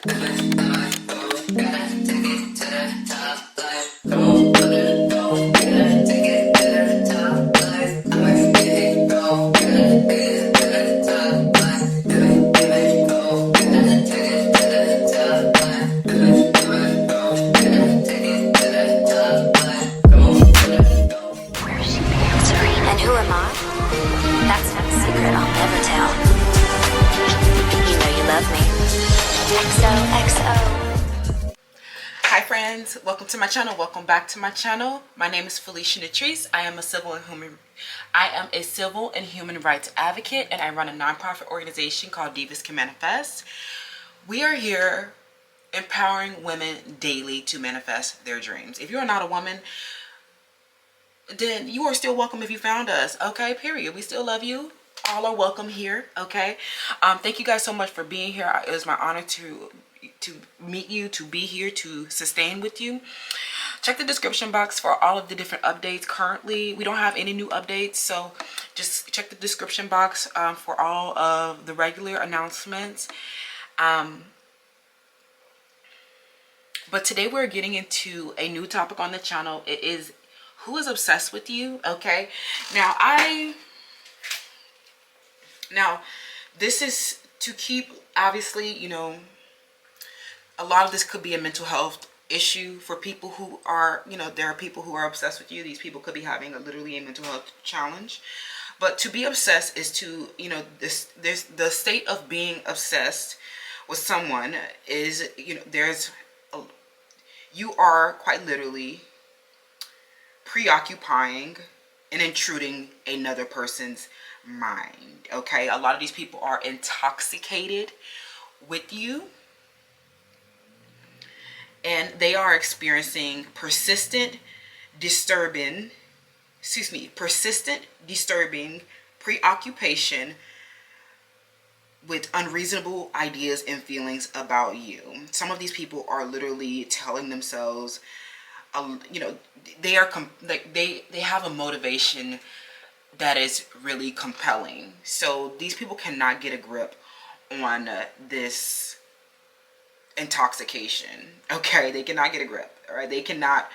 And who am I? That's not a secret I'll never tell. You know you love me. XOXO. Hi friends, welcome to my channel. Welcome back to my channel. My name is Felicia. I am a civil and human rights advocate, and I run a nonprofit organization called Divas Can Manifest. We are here empowering women daily to manifest their dreams. If you're not a woman, then you are still welcome if you found us, okay? Period. We still love you. All are welcome here, okay? Thank you guys so much for being here. It was my honor to meet you, to be here, to sustain with you. Check the description box for all of the different updates. Currently, we don't have any new updates, so just check the description box for all of the regular announcements. But today we're getting into a new topic on the channel. It is who is obsessed with you, okay? Now this is to keep, obviously, you know, a lot of this could be a mental health issue for people who are, you know, there are people who are obsessed with you. These people could be having literally a mental health challenge. But to be obsessed is to, you know, the state of being obsessed with someone is, you know, you are quite literally preoccupying and intruding another person's mind, okay? A lot of these people are intoxicated with you, and they are experiencing persistent disturbing preoccupation with unreasonable ideas and feelings about you. Some of these people are literally telling themselves, you know, they are they have a motivation that is really compelling. So these people cannot get a grip on this intoxication, okay? They cannot get a grip, all right? They cannot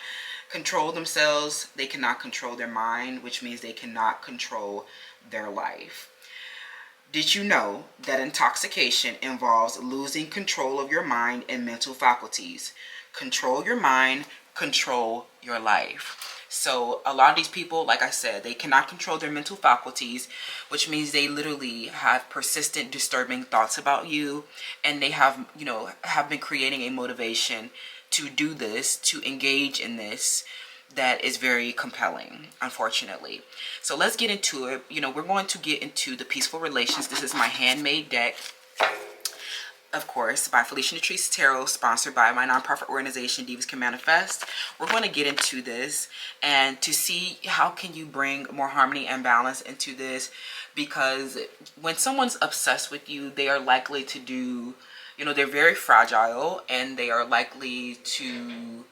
control themselves. They cannot control their mind, which means they cannot control their life. Did you know that intoxication involves losing control of your mind and mental faculties? Control your mind, control your life. So a lot of these people, like I said, they cannot control their mental faculties, which means they literally have persistent disturbing thoughts about you, and they have, you know, have been creating a motivation to do this, to engage in this, that is very compelling, unfortunately. So let's get into it. You know, we're going to get into the peaceful relations. This is my handmade deck, of course, by Felicia Tarot, sponsored by my nonprofit organization, Divas Can Manifest. We're going to get into this and to see how can you bring more harmony and balance into this, because when someone's obsessed with you, they are likely to do, you know, they're very fragile, and they are likely to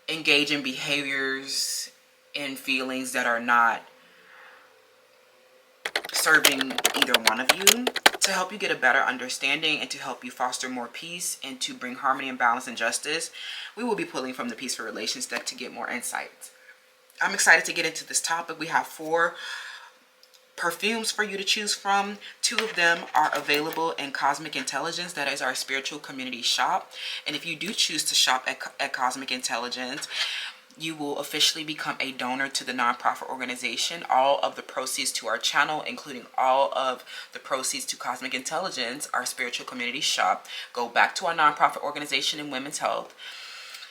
engage in behaviors and feelings that are not serving either one of you. To help you get a better understanding and to help you foster more peace and to bring harmony and balance and justice, we will be pulling from the Peaceful Relations deck to get more insights. I'm excited to get into this topic. We have 4 perfumes for you to choose from. 2 of them are available in Cosmic Intelligence. That is our spiritual community shop. And if you do choose to shop at Cosmic Intelligence, you will officially become a donor to the nonprofit organization. All of the proceeds to our channel, including all of the proceeds to Cosmic Intelligence, our spiritual community shop, go back to our nonprofit organization in women's health.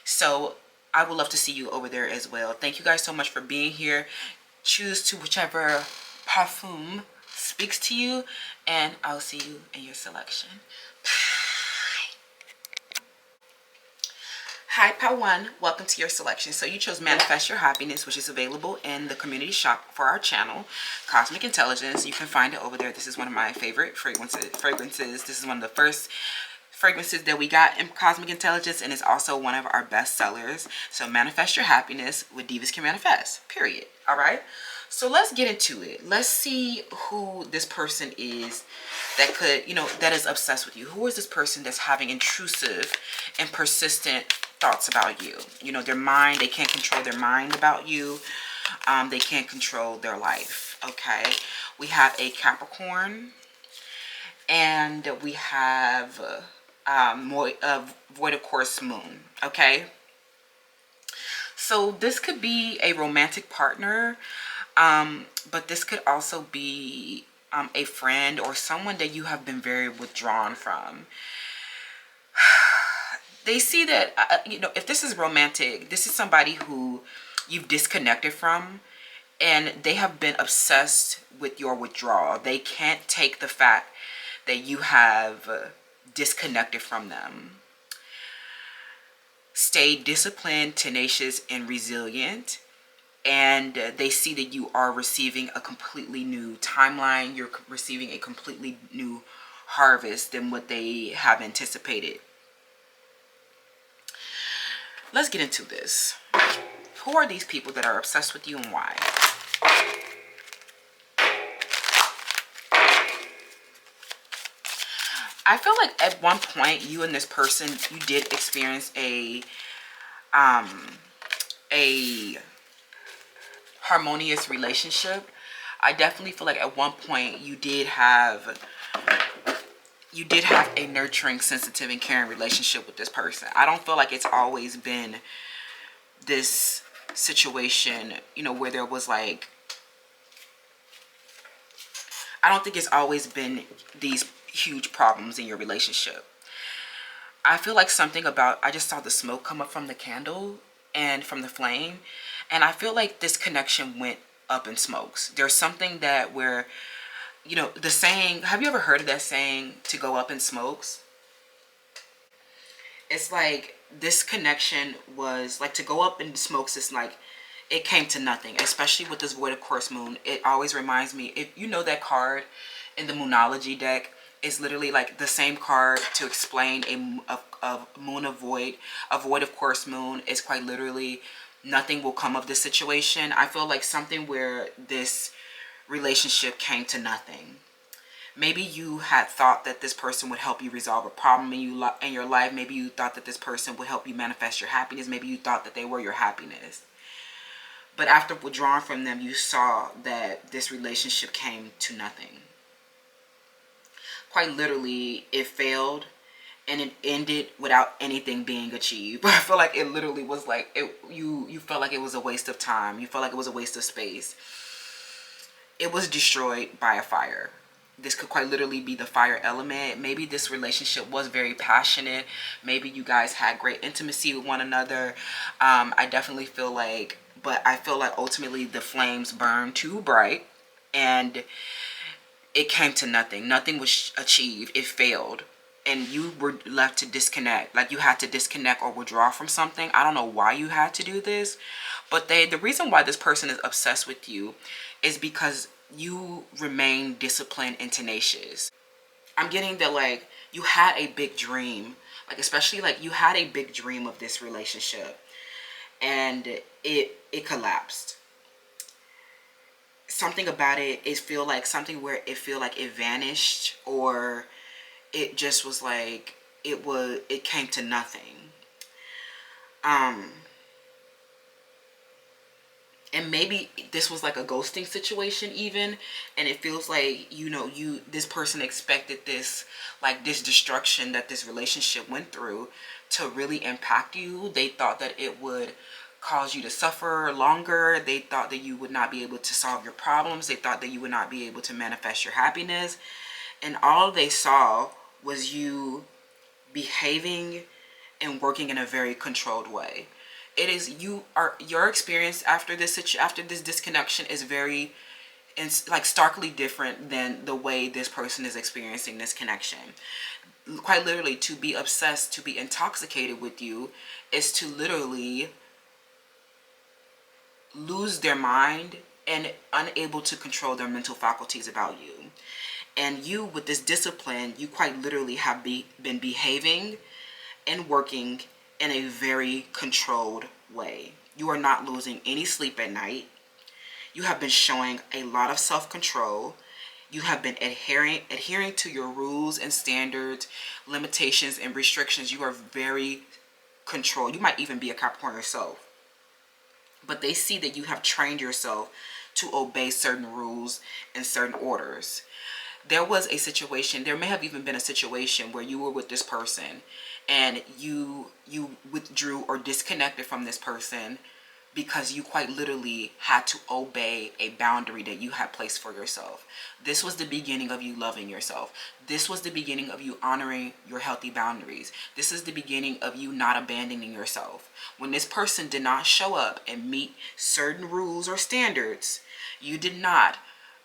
So I would love to see you over there as well. Thank you guys so much for being here. Choose to whichever parfum speaks to you, and I'll see you in your selection. Hi, Part 1. Welcome to your selection. So you chose Manifest Your Happiness, which is available in the community shop for our channel, Cosmic Intelligence. You can find it over there. This is one of my favorite fragrances. This is one of the first fragrances that we got in Cosmic Intelligence, and it's also one of our best sellers. So Manifest Your Happiness with Divas Can Manifest, period. All right. So let's get into it. Let's see who this person is that could, that is obsessed with you. Who is this person that's having intrusive and persistent thoughts about you? Their mind, they can't control their mind about you. They can't control their life. Okay. We have a Capricorn, and we have void of course moon. Okay. So this could be a romantic partner. But this could also be a friend or someone that you have been very withdrawn from. They see that, if this is romantic, this is somebody who you've disconnected from, and they have been obsessed with your withdrawal. They can't take the fact that you have disconnected from them. Stay disciplined, tenacious, and resilient. And they see that you are receiving a completely new timeline. You're receiving a completely new harvest than what they have anticipated. Let's get into this. Who are these people that are obsessed with you, and why? I feel like at one point you and this person, you did experience a harmonious relationship. I definitely feel like at one point you did have a nurturing, sensitive, and caring relationship with this person. I don't feel like it's always been this situation, where there was like, I don't think it's always been these huge problems in your relationship. I feel like something about, I just saw the smoke come up from the candle and from the flame, and I feel like this connection went up in smokes. There's something that where, the saying, have you ever heard of that saying, to go up in smokes? It's like this connection was like, to go up in smokes, it's like it came to nothing, especially with this void of course moon. It always reminds me, if you know that card in the Moonology deck, it's literally like the same card to explain a moon of void. A void of course moon is quite literally nothing will come of this situation. I feel like something where this relationship came to nothing. Maybe you had thought that this person would help you resolve a problem in your life. Maybe you thought that this person would help you manifest your happiness. Maybe you thought that they were your happiness. But after withdrawing from them, you saw that this relationship came to nothing. Quite literally, it failed, and it ended without anything being achieved. But I feel like it literally was like, you felt like it was a waste of time. You felt like it was a waste of space. It was destroyed by a fire. This could quite literally be the fire element. Maybe this relationship was very passionate. Maybe you guys had great intimacy with one another. I definitely feel like, but I feel like ultimately the flames burned too bright, and it came to nothing. Nothing was achieved. It failed. And you were left to disconnect. Like you had to disconnect or withdraw from something. I don't know why you had to do this. But the reason why this person is obsessed with you is because you remain disciplined and tenacious. I'm getting that like you had a big dream. Like especially like you had a big dream of this relationship. And it collapsed. Something about it is feel like something where it feel like it vanished, or it just was like it came to nothing. And maybe this was like a ghosting situation even, and it feels like this person expected this, like this destruction that this relationship went through to really impact you. They thought that it would cause you to suffer longer. They thought that you would not be able to solve your problems. They thought that you would not be able to manifest your happiness. And all they saw was you behaving and working in a very controlled way. It is your experience after this disconnection is very, it's like starkly different than the way this person is experiencing this connection. Quite literally, to be obsessed, to be intoxicated with you is to literally lose their mind and unable to control their mental faculties about you. And you, with this discipline, you quite literally have been behaving and working in a very controlled way. You are not losing any sleep at night. You have been showing a lot of self-control. You have been adhering to your rules and standards, limitations and restrictions. You are very controlled. You might even be a Capricorn yourself. But they see that you have trained yourself to obey certain rules and certain orders. There was a situation, there may have even been a situation where you were with this person and you withdrew or disconnected from this person because you quite literally had to obey a boundary that you had placed for yourself. This was the beginning of you loving yourself. This was the beginning of you honoring your healthy boundaries. This is the beginning of you not abandoning yourself. When this person did not show up and meet certain rules or standards, you did not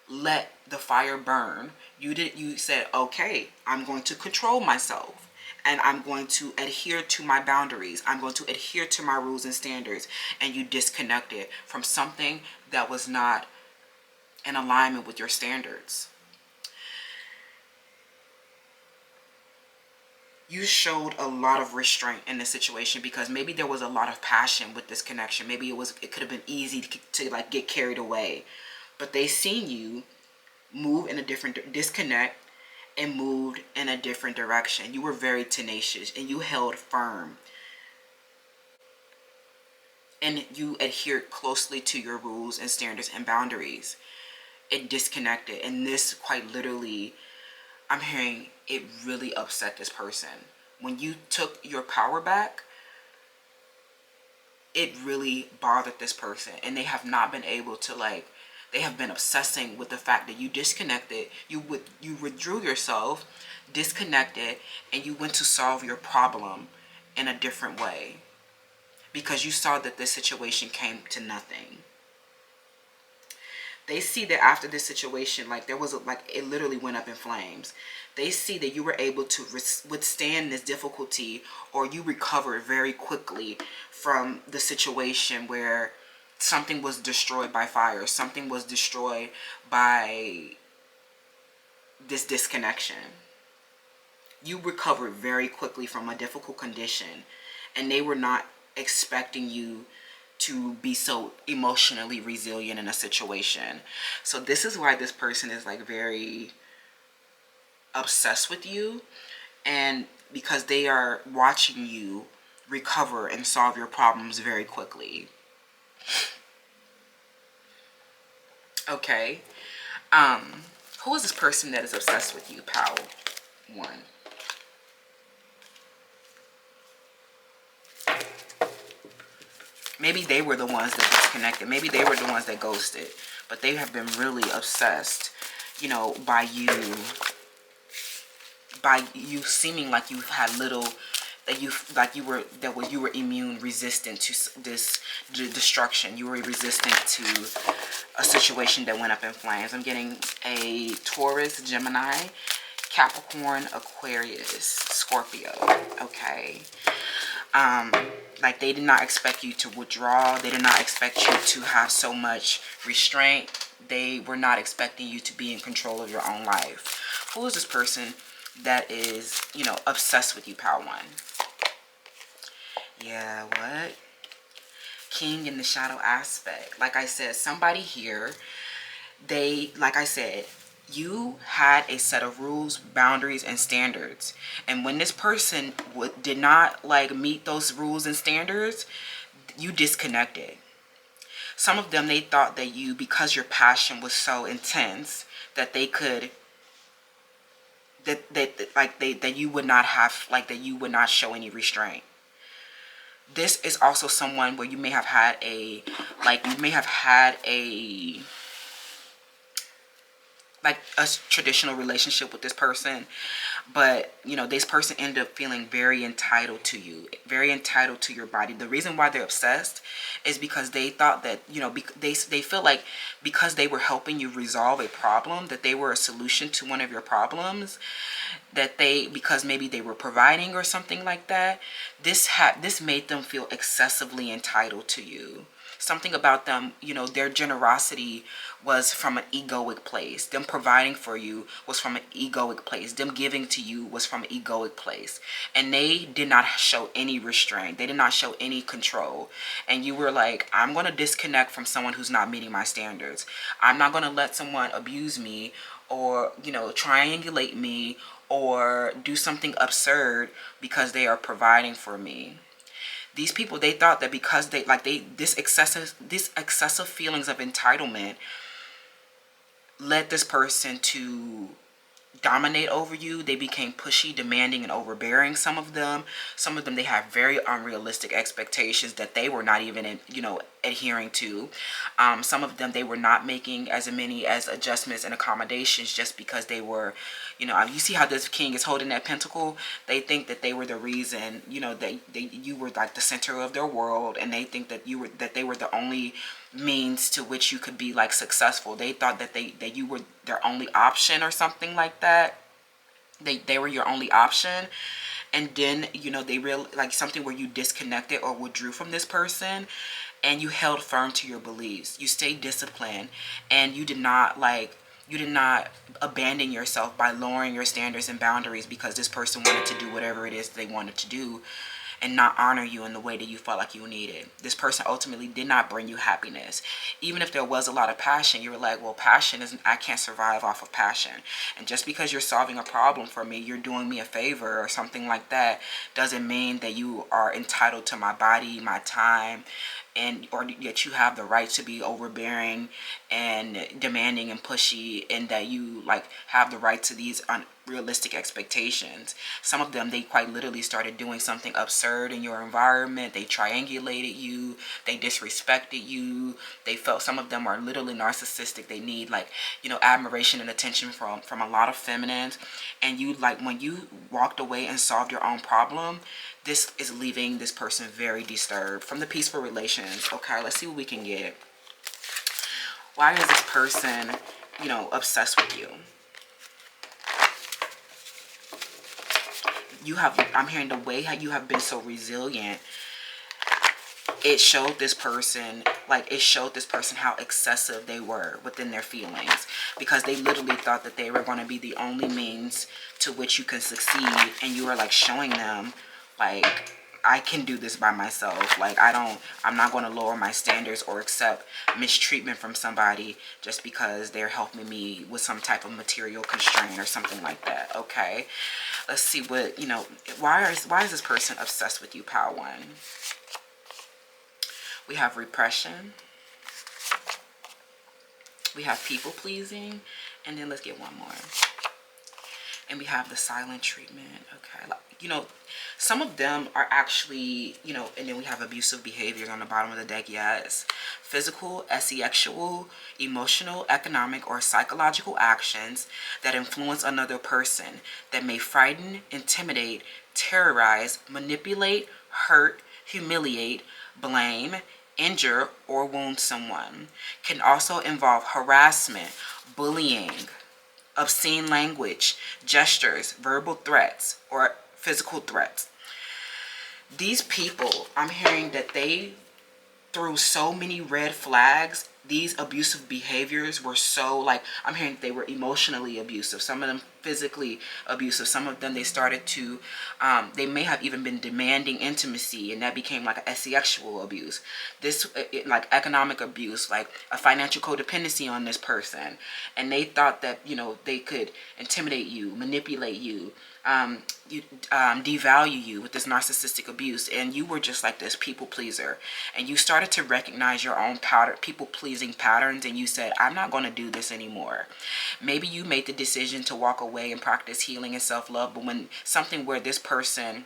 let the fire burn. You said, okay, I'm going to control myself. And I'm going to adhere to my boundaries. I'm going to adhere to my rules and standards. And you disconnected from something that was not in alignment with your standards. You showed a lot of restraint in this situation because maybe there was a lot of passion with this connection. Maybe it could have been easy to like get carried away. But they seen you move in a different disconnect and moved in a different direction. You were very tenacious and you held firm. And you adhered closely to your rules and standards and boundaries. It disconnected. And this quite literally, I'm hearing it really upset this person. When you took your power back, it really bothered this person. And they have not been able to they have been obsessing with the fact that you disconnected, you withdrew yourself, disconnected, and you went to solve your problem in a different way because you saw that this situation came to nothing. They see that after this situation, it literally went up in flames. They see that you were able to withstand this difficulty, or you recovered very quickly from the situation where something was destroyed by fire. Something was destroyed by this disconnection. You recovered very quickly from a difficult condition, and they were not expecting you to be so emotionally resilient in a situation. So this is why this person is very obsessed with you, and because they are watching you recover and solve your problems very quickly. Okay. Who is this person that is obsessed with you? Pal 1. Maybe they were the ones that disconnected. Maybe they were the ones that ghosted. But they have been really obsessed, by you seeming like you had little, that you were immune, resistant to this destruction. You were resistant to a situation that went up in flames. I'm getting a Taurus, Gemini, Capricorn, Aquarius, Scorpio. Okay. They did not expect you to withdraw. They did not expect you to have so much restraint. They were not expecting you to be in control of your own life. Who is this person that is, obsessed with you, Power 1? Yeah, what? King in the shadow aspect. Like I said, somebody here, you had a set of rules, boundaries, and standards. And when this person did not meet those rules and standards, you disconnected. Some of them, they thought that you, because your passion was so intense, that they could, that you would not have, that you would not show any restraint. This is also someone where you may have had a traditional relationship with this person, but this person ended up feeling very entitled to you, very entitled to your body. The reason why they're obsessed is because they thought that they feel like because they were helping you resolve a problem, that they were a solution to one of your problems, that because maybe they were providing or something like that, this made them feel excessively entitled to you. Something about them, you know, their generosity was from an egoic place. Them providing for you was from an egoic place. Them giving to you was from an egoic place. And they did not show any restraint. They did not show any control. And you were like, I'm going to disconnect from someone who's not meeting my standards. I'm not going to let someone abuse me or, you know, triangulate me or do something absurd because they are providing for me. These people, they thought that because this excessive feelings of entitlement led this person to dominate over you. They became pushy, demanding, and overbearing. Some of them, they have very unrealistic expectations that they were not even, adhering to. Some of them, they were not making as many as adjustments and accommodations just because they were, you see how this king is holding that pentacle. They think that they were the reason, you were like the center of their world, and they think that they were the only means to which you could be like successful. They thought that you were their only option or something like that. They were your only option. And then, they real like something where you disconnected or withdrew from this person, and you held firm to your beliefs. You stayed disciplined, and you did not abandon yourself by lowering your standards and boundaries because this person wanted to do whatever it is they wanted to do and not honor you in the way that you felt like you needed. This person ultimately did not bring you happiness. Even if there was a lot of passion, you were like, well, I can't survive off of passion. And just because you're solving a problem for me, you're doing me a favor or something like that, doesn't mean that you are entitled to my body, my time, or that you have the right to be overbearing and demanding and pushy, and that you have the right to these unrealistic expectations. Some of them, they quite literally started doing something absurd in your environment. They triangulated you, they disrespected you. Some of them are literally narcissistic. They need admiration and attention from a lot of feminines. And when you walked away and solved your own problem, this is leaving this person very disturbed. From the peaceful relations, okay, let's see what we can get. Why is this person, obsessed with you? I'm hearing the way how you have been so resilient. It showed this person how excessive they were within their feelings, because they literally thought that they were going to be the only means to which you can succeed. And you were showing them, I can do this by myself. I'm not going to lower my standards or accept mistreatment from somebody just because they're helping me with some type of material constraint or something like that. Okay, let's see what, why is this person obsessed with you, Pile 1? We have repression. We have people pleasing. And then let's get one more. And we have the silent treatment. Okay, some of them are actually, and then we have abusive behaviors on the bottom of the deck. Yes. Physical, sexual, emotional, economic, or psychological actions that influence another person that may frighten, intimidate, terrorize, manipulate, hurt, humiliate, blame, injure, or wound someone. Can also involve harassment, bullying, obscene language, gestures, verbal threats, or physical threats. These people, I'm hearing that they threw so many red flags. These abusive behaviors were so, I'm hearing that they were emotionally abusive. Some of them physically abusive. Some of them, they started to, they may have even been demanding intimacy, and that became a sexual abuse. This, economic abuse, a financial codependency on this person. And they thought that, they could intimidate you, manipulate you, devalue you with this narcissistic abuse. And you were just this people pleaser, and you started to recognize your own people pleasing patterns, and you said, I'm not going to do this anymore. Maybe you made the decision to walk away and practice healing and self-love, but when something where this person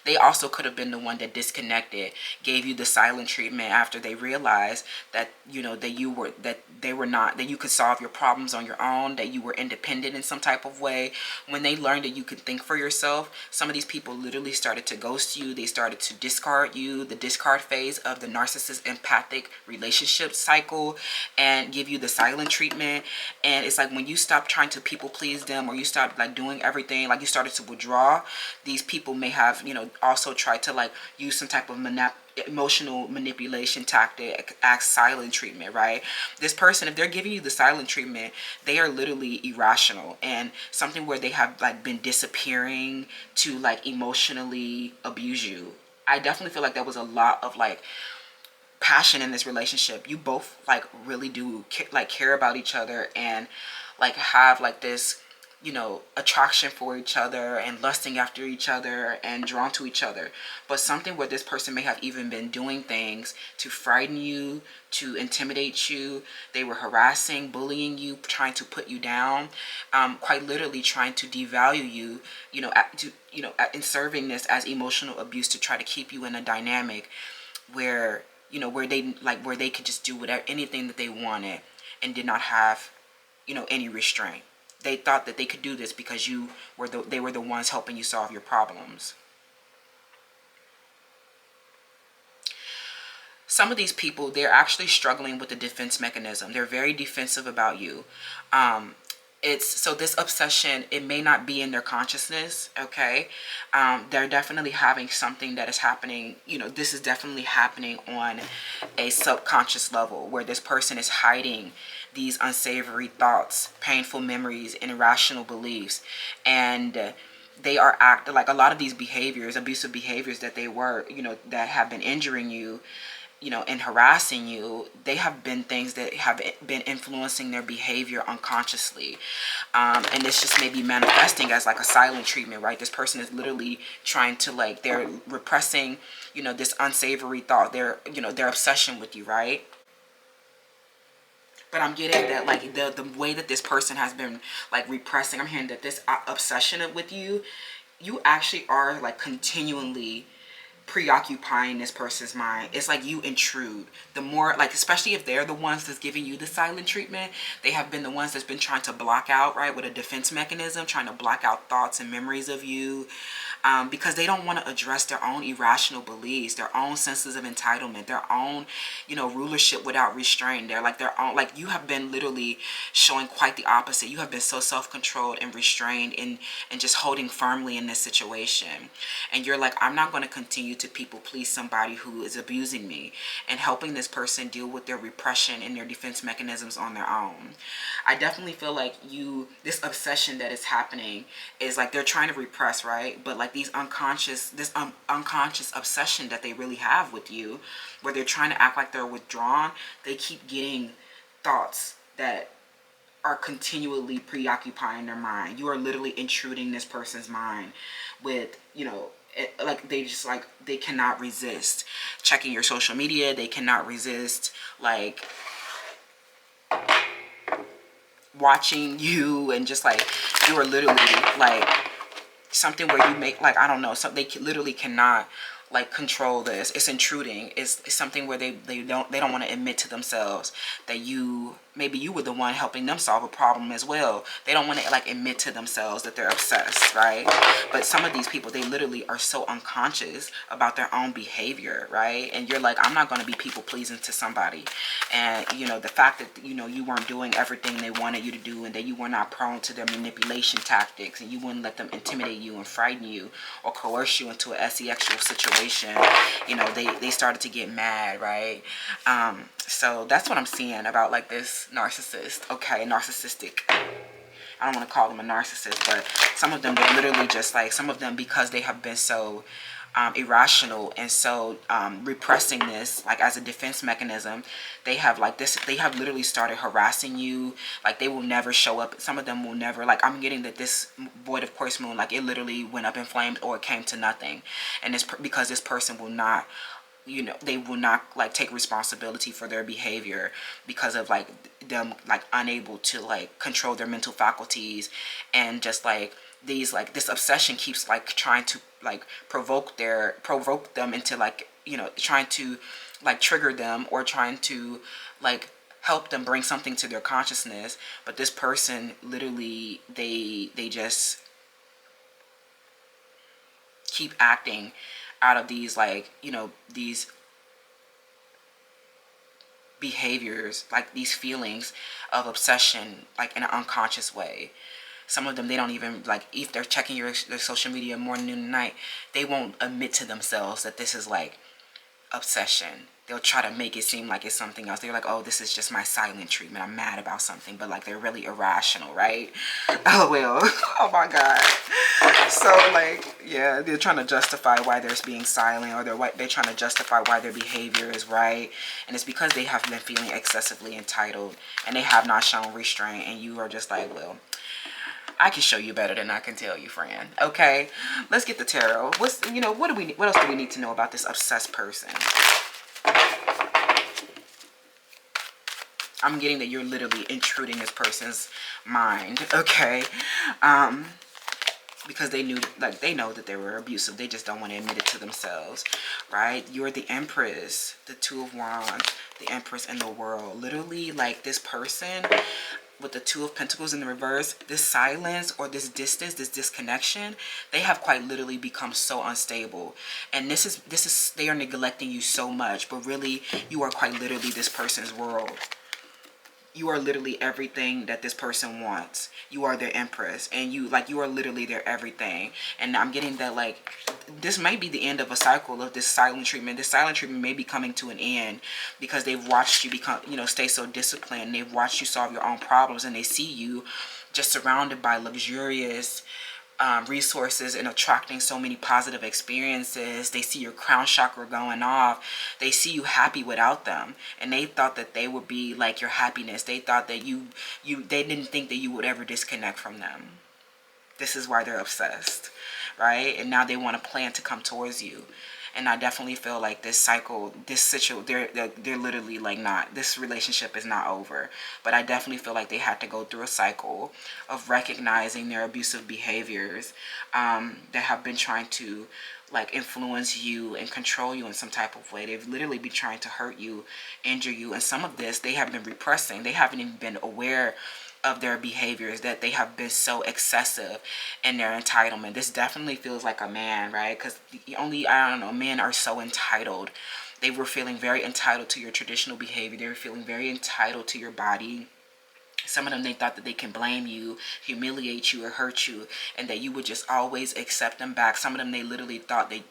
they also could have been the one that disconnected, gave you the silent treatment after they realized that, that you could solve your problems on your own, that you were independent in some type of way. When they learned that you could think for yourself, some of these people literally started to ghost you. They started to discard you, the discard phase of the narcissist empathic relationship cycle, and give you the silent treatment. And it's when you stop trying to people please them, or you stop doing everything, you started to withdraw, these people people may have, you know, also tried to like use some type of emotional manipulation tactic as silent treatment, right? This person, if they're giving you the silent treatment, they are literally irrational, and something where they have like been disappearing to like emotionally abuse you. I definitely feel like there was a lot of like passion in this relationship. You both like really do like care about each other, and like have like this, you know, attraction for each other and lusting after each other and drawn to each other. But something where this person may have even been doing things to frighten you, to intimidate you. They were harassing, bullying you, trying to put you down, quite literally trying to devalue you, you know, in serving this as emotional abuse to try to keep you in a dynamic where, you know, where they could just do whatever, anything that they wanted, and did not have, you know, any restraint. They thought that they could do this because they were the ones helping you solve your problems. Some of these people, they're actually struggling with the defense mechanism. They're very defensive about you. So this obsession, it may not be in their consciousness, okay? They're definitely having something that is happening, you know, this is definitely happening on a subconscious level, where this person is hiding these unsavory thoughts, painful memories, and irrational beliefs. And they are acting like a lot of these behaviors, abusive behaviors that they were, you know, that have been injuring you, you know, and harassing you, they have been things that have been influencing their behavior unconsciously. And this just may be manifesting as like a silent treatment, right? This person is literally trying to like, they're repressing, you know, this unsavory thought, you know, their obsession with you, right? But I'm getting that like the way that this person has been like repressing, I'm hearing that this obsession with you, you actually are like continually preoccupying this person's mind. It's like you intrude. The more, like, especially if they're the ones that's giving you the silent treatment, they have been the ones that's been trying to block out, right, with a defense mechanism, trying to block out thoughts and memories of you, because they don't want to address their own irrational beliefs, their own senses of entitlement, their own, you know, rulership without restraint. They're like their own, like you have been literally showing quite the opposite. You have been so self-controlled and restrained and just holding firmly in this situation. And you're like, I'm not going to continue to people please somebody who is abusing me, and helping this person deal with their repression and their defense mechanisms on their own. I definitely feel like this obsession that is happening is like they're trying to repress, right? But like these unconscious obsession that they really have with you, where they're trying to act like they're withdrawn, they keep getting thoughts that are continually preoccupying their mind. You are literally intruding this person's mind with, you know, like they cannot resist checking your social media. They cannot resist like watching you, and just like you are literally like something where you make like, I don't know, they literally cannot like control this. It's intruding. It's something where they don't want to admit to themselves that maybe you were the one helping them solve a problem as well. They don't want to like admit to themselves that they're obsessed, right? But some of these people, they literally are so unconscious about their own behavior, right? And you're like, I'm not going to be people pleasing to somebody. And you know, the fact that, you know, you weren't doing everything they wanted you to do, and that you were not prone to their manipulation tactics, and you wouldn't let them intimidate you and frighten you or coerce you into a sexual situation, you know, they started to get mad, right? So that's what I'm seeing about like this narcissist. Okay, narcissistic. I don't want to call them a narcissist, but some of them, they're literally just like, some of them, because they have been so irrational and so repressing this like as a defense mechanism, they have like this, they have literally started harassing you. Like they will never show up. Some of them will never, like I'm getting that this void of course moon, like it literally went up in flames or it came to nothing. And it's because this person will not, you know, they will not like take responsibility for their behavior because of like them like unable to like control their mental faculties, and just like these, like this obsession keeps like trying to like provoke them into like, you know, trying to like trigger them, or trying to like help them bring something to their consciousness. But this person literally, they just keep acting out of these like, you know, these behaviors, like these feelings of obsession, like in an unconscious way. Some of them, they don't even, like, if they're checking their social media morning, noon, and night, they won't admit to themselves that this is like obsession. They'll try to make it seem like it's something else. They're like, oh, this is just my silent treatment. I'm mad about something. But like, they're really irrational, right? Oh, well. Oh, my God. So, like, yeah, they're trying to justify why they're being silent, or they're trying to justify why their behavior is right. And it's because they have been feeling excessively entitled, and they have not shown restraint. And you are just like, well, I can show you better than I can tell you, friend. Okay, let's get the tarot. What else do we need to know about this obsessed person? I'm getting that you're literally intruding this person's mind, okay? Because they know that they were abusive. They just don't want to admit it to themselves, right? You're the Empress, the Two of Wands, the Empress in the World. Literally, like, this person with the Two of Pentacles in the reverse, this silence or this distance, this disconnection, they have quite literally become so unstable. And this is they are neglecting you so much, but really you are quite literally this person's world. You are literally everything that this person wants. You are their Empress, and you are literally their everything. And I'm getting that, like, this might be the end of a cycle of this silent treatment. This silent treatment may be coming to an end because they've watched you become, stay so disciplined. They've watched you solve your own problems, and they see you just surrounded by luxurious resources and attracting so many positive experiences. They see your crown chakra going off. They see you happy without them, and they thought that they would be like your happiness. They thought that they didn't think that you would ever disconnect from them. This is why they're obsessed, right? And now they want to plan to come towards you. And I definitely feel like this cycle, this situation, they're literally like this relationship is not over. But I definitely feel like they had to go through a cycle of recognizing their abusive behaviors that have been trying to, like, influence you and control you in some type of way. They've literally been trying to hurt you, injure you. And some of this they have been repressing. They haven't even been aware of their behaviors, that they have been so excessive in their entitlement. This definitely feels like a man, right? Because men are so entitled. They were feeling very entitled to your traditional behavior. They were feeling very entitled to your body. Some of them, they thought that they can blame you, humiliate you, or hurt you, and that you would just always accept them back. Some of them, they literally thought they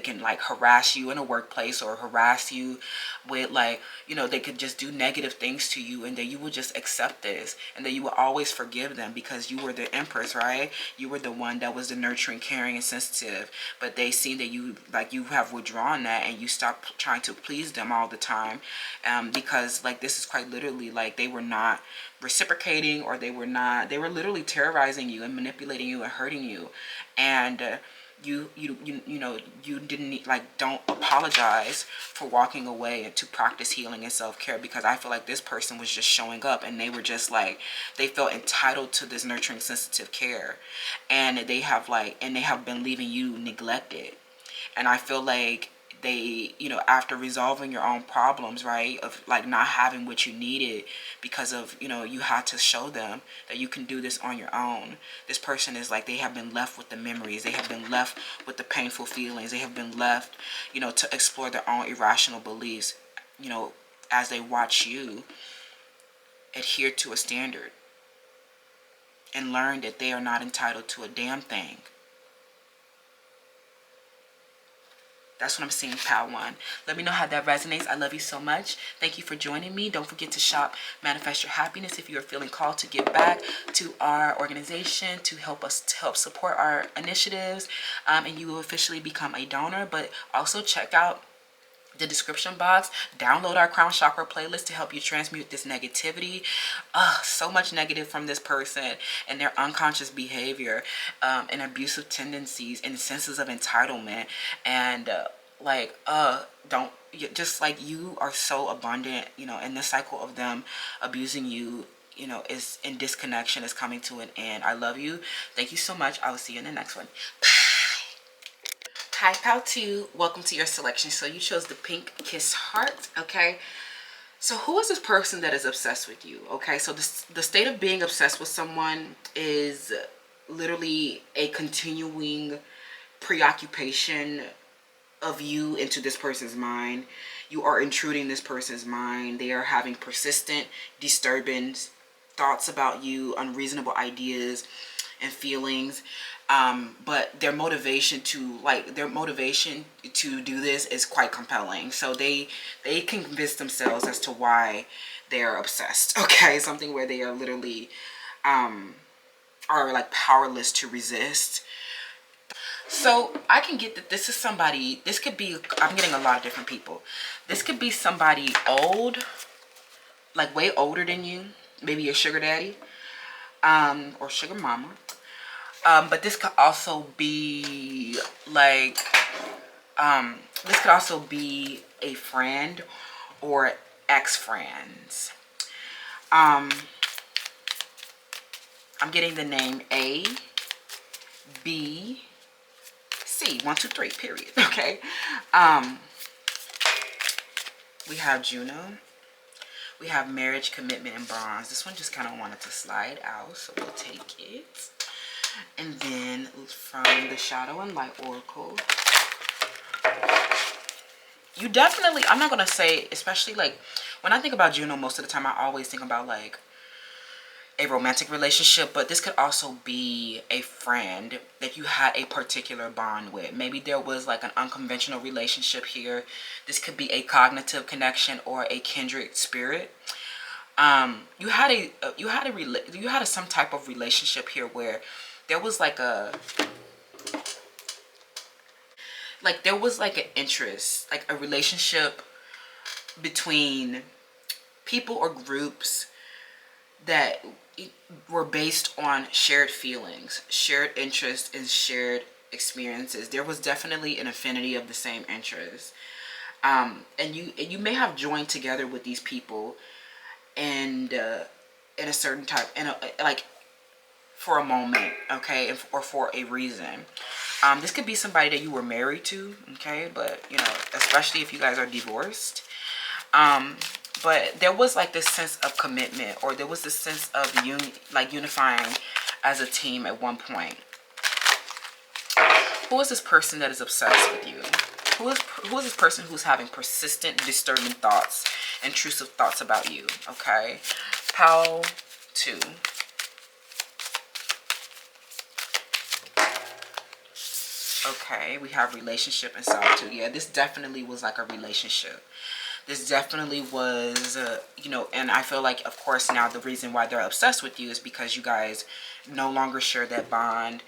can, like, harass you in a workplace, or harass you with, like, they could just do negative things to you, and that you would just accept this, and that you would always forgive them because you were the Empress, right? You were the one that was the nurturing, caring, and sensitive. But they see that you have withdrawn that, and you stopped trying to please them all the time, because, like, this is quite literally, like, they were not reciprocating, or they were literally terrorizing you and manipulating you and hurting you. And you didn't, like, don't apologize for walking away and to practice healing and self-care, because I feel like this person was just showing up, and they were just like, they felt entitled to this nurturing, sensitive care, and they have been leaving you neglected. And I feel like they, after resolving your own problems, right, of, like, not having what you needed because of, you had to show them that you can do this on your own. This person is like, they have been left with the memories. They have been left with the painful feelings. They have been left, to explore their own irrational beliefs, as they watch you adhere to a standard and learn that they are not entitled to a damn thing. That's what I'm seeing, Pal 1. Let me know how that resonates. I love you so much. Thank you for joining me. Don't forget to shop Manifest Your Happiness if you are feeling called to give back to our organization, to help support our initiatives, and you will officially become a donor. But also check out the description box. Download our Crown Chakra playlist to help you transmute this negativity. So much negative from this person and their unconscious behavior, and abusive tendencies and senses of entitlement, and just like, you are so abundant, and the cycle of them abusing you, is in disconnection, is coming to an end. I love you. Thank you so much. I will see you in the next one. Hi, Pal 2. Welcome to your selection. So you chose the Pink Kiss Heart, okay? So who is this person that is obsessed with you, okay? So the state of being obsessed with someone is literally a continuing preoccupation of you into this person's mind. You are intruding this person's mind. They are having persistent disturbance thoughts about you, unreasonable ideas and feelings. But their motivation to do this is quite compelling. So they convince themselves as to why they're obsessed. Okay, something where they are literally are like powerless to resist. So I can get that this is somebody, this could be, I'm getting a lot of different people. This could be somebody old, like way older than you, maybe your sugar daddy, or sugar mama. But this could also be like, this could also be a friend or ex-friends. I'm getting the name A, B, C, 1, 2, 3, period. Okay. We have Juno. We have marriage, commitment, and bronze. This one just kind of wanted to slide out, so we'll take it. And then from the Shadow and Light Oracle, you definitely, I'm not going to say, especially like, when I think about Juno, most of the time I always think about like a romantic relationship, but this could also be a friend that you had a particular bond with. Maybe there was like an unconventional relationship here. This could be a cognitive connection or a kindred spirit. You had some type of relationship here where there was like an interest, like a relationship between people or groups that were based on shared feelings, shared interests, and shared experiences. There was definitely an affinity of the same interests. And you may have joined together with these people and in a certain type, like for a moment, okay, or for a reason. This could be somebody that you were married to, okay, but you know, especially if you guys are divorced. But there was like this sense of commitment, or there was this sense of unifying as a team at one point. Who is this person that is obsessed with you? Who is this person who's having persistent, disturbing thoughts, intrusive thoughts about you? Okay, Pile 2. Okay, we have relationship and solitude. Yeah, this definitely was like a relationship. This definitely was, you know, and I feel like, of course, now the reason why they're obsessed with you is because you guys no longer share that bond.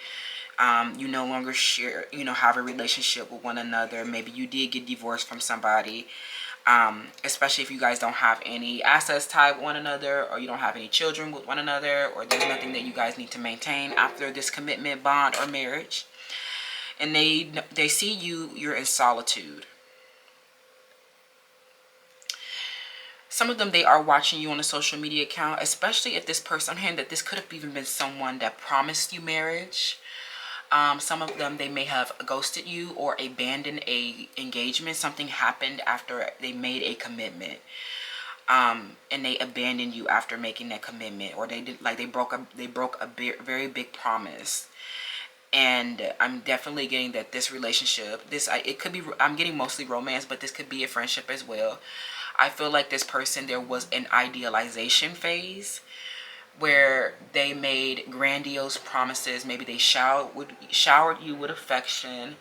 You no longer share, you know, have a relationship with one another. Maybe you did get divorced from somebody, especially if you guys don't have any assets tied with one another, or you don't have any children with one another, or there's nothing that you guys need to maintain after this commitment, bond, or marriage. And they see you're in solitude. Some of them, they are watching you on a social media account, especially if this person, I'm hearing that this could have even been someone that promised you marriage. Some of them, they may have ghosted you or abandoned a engagement. Something happened after they made a commitment. And they abandoned you after making that commitment, or they broke a very big promise. And I'm definitely getting that this relationship, it could be, I'm getting mostly romance, but this could be a friendship as well. I feel like this person, there was an idealization phase where they made grandiose promises. Maybe they showered you with affection,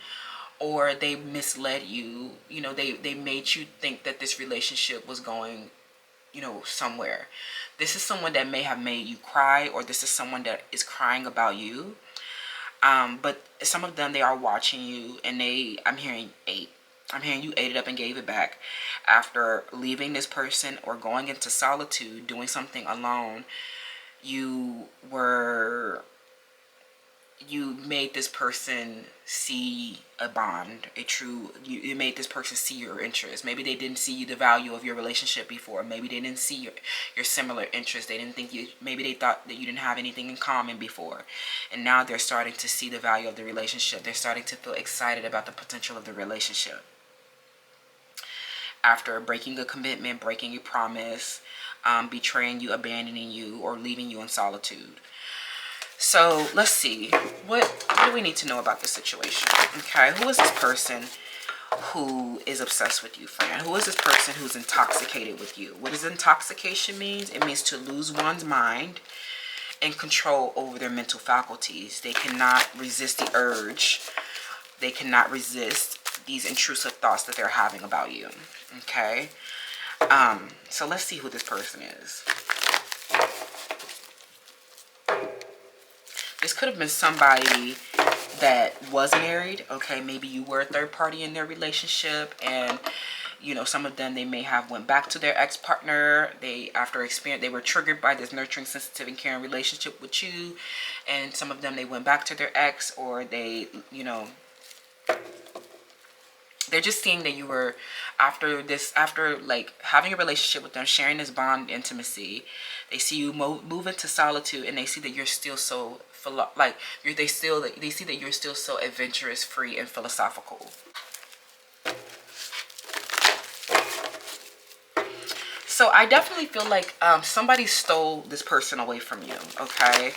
or they misled you. You know, they made you think that this relationship was going, you know, somewhere. This is someone that may have made you cry, or this is someone that is crying about you. But some of them, they are watching you, and I'm hearing 8. I'm hearing you ate it up and gave it back. After leaving this person or going into solitude, doing something alone, you made this person see a bond, you made this person see your interest. Maybe they didn't see the value of your relationship before. Maybe they didn't see your similar interests. They didn't think maybe they thought that you didn't have anything in common before. And now they're starting to see the value of the relationship. They're starting to feel excited about the potential of the relationship. After breaking a commitment, breaking a promise, betraying you, abandoning you, or leaving you in solitude. So let's see, what do we need to know about this situation? Okay, who is this person who is obsessed with you, friend? Who is this person who's intoxicated with you? What does intoxication means? It means to lose one's mind and control over their mental faculties. They cannot resist the urge. They cannot resist these intrusive thoughts that they're having about you. Okay? So let's see who this person is. This could have been somebody that was married. Okay, maybe you were a third party in their relationship, and you know, some of them, they may have went back to their ex-partner. They were triggered by this nurturing, sensitive, and caring relationship with you, and some of them, they went back to their ex, or they, you know, they're just seeing that you were, after like having a relationship with them, sharing this bond intimacy, they see you move into solitude, and they see that you're still so they see that you're still so adventurous, free, and philosophical. So I definitely feel like somebody stole this person away from you. Okay,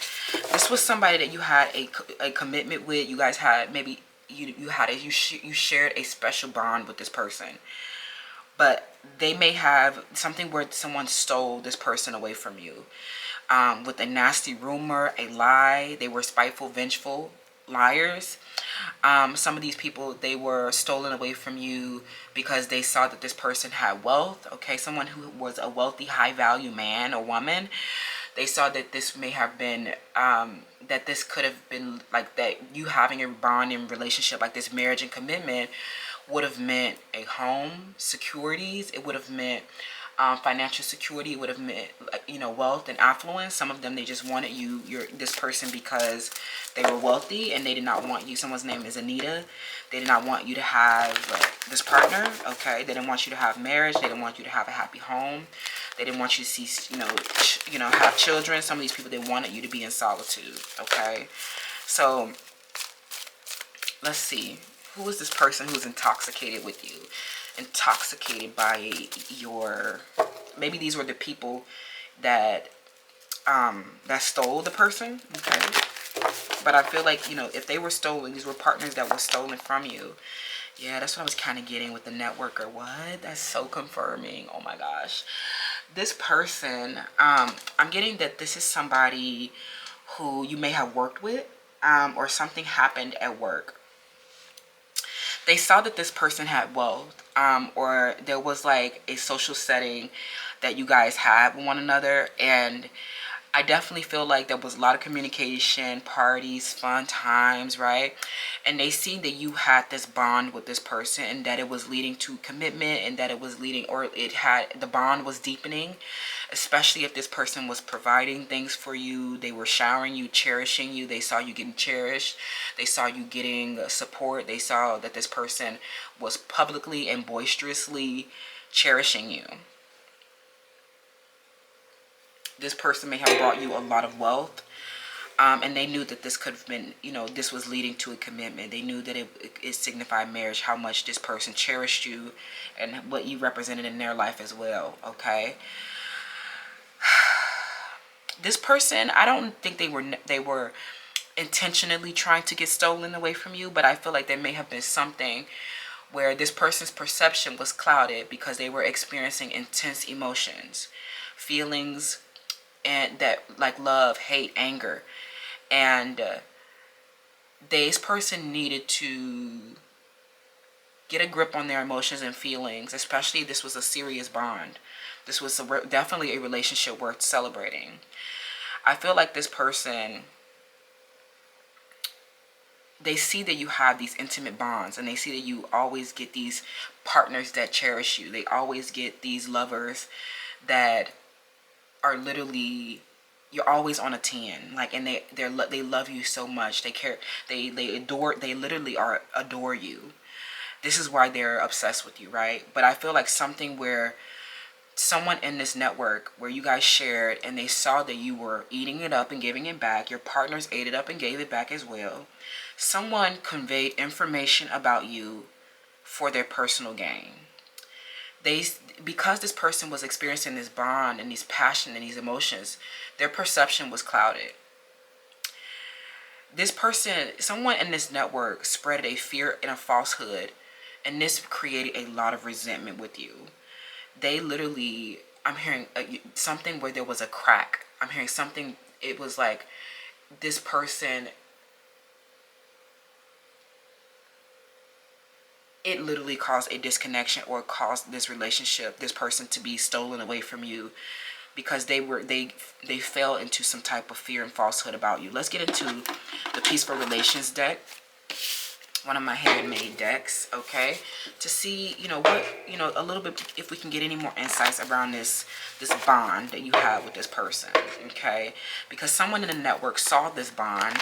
this was somebody that you had a commitment with. You guys had, maybe you shared a special bond with this person, but they may have something where someone stole this person away from you. With a nasty rumor, a lie. They were spiteful, vengeful liars. Some of these people, they were stolen away from you because they saw that this person had wealth. Okay, someone who was a wealthy, high value man or woman. They saw that this may have been, that this could have been like that you having a bond in relationship, like this marriage and commitment, would have meant a home, securities. It would have meant financial security. It would have meant, you know, wealth and affluence. Some of them, they just wanted this person because they were wealthy, and they did not want you. Someone's name is Anita. They did not want you to have this partner. Okay, they didn't want you to have marriage. They didn't want you to have a happy home. They didn't want you to see, have children. Some of these people, they wanted you to be in solitude. Okay, so let's see. Who is this person who's intoxicated with you? Intoxicated by your, maybe these were the people that that stole the person. Okay, but I feel like, you know, if they were stolen, these were partners that were stolen from you. Yeah, that's what I was kind of getting with the networker. What? That's so confirming. Oh my gosh, this person, I'm getting that this is somebody who you may have worked with, or something happened at work. They saw that this person had wealth, or there was like a social setting that you guys had with one another, and I definitely feel like there was a lot of communication, parties, fun times, right? And they see that you had this bond with this person, and that it was leading to commitment, and that it was leading, or the bond was deepening, especially if this person was providing things for you. They were showering you, cherishing you. They saw you getting cherished. They saw you getting support. They saw that this person was publicly and boisterously cherishing you. This person may have brought you a lot of wealth, and they knew that this could have been, you know, this was leading to a commitment. They knew that it signified marriage, how much this person cherished you, and what you represented in their life as well. Okay, this person, I don't think they were intentionally trying to get stolen away from you, but I feel like there may have been something where this person's perception was clouded because they were experiencing intense emotions, feelings, and that, like love, hate, anger, and this person needed to get a grip on their emotions and feelings. Especially, this was a serious bond. This was definitely a relationship worth celebrating. I feel like this person, they see that you have these intimate bonds, and they see that you always get these partners that cherish you. They always get these lovers that are literally, you're always on a 10, like, and they love you so much. They care, they literally adore you. This is why they're obsessed with you, right? But I feel like something where someone in this network where you guys shared, and they saw that you were eating it up and giving it back. Your partners ate it up and gave it back as well. Someone conveyed information about you for their personal gain. Because this person was experiencing this bond and these passion and these emotions, their perception was clouded. This person, someone in this network, spread a fear and a falsehood And this created a lot of resentment with you. They literally, I'm hearing something where there was a crack. I'm hearing something, it was like this person, it literally caused a disconnection or caused this relationship, this person to be stolen away from you because they fell into some type of fear and falsehood about you. Let's get into the Peaceful Relations deck, one of my handmade decks, okay, to see, what, a little bit, if we can get any more insights around this bond that you have with this person, okay, because someone in the network saw this bond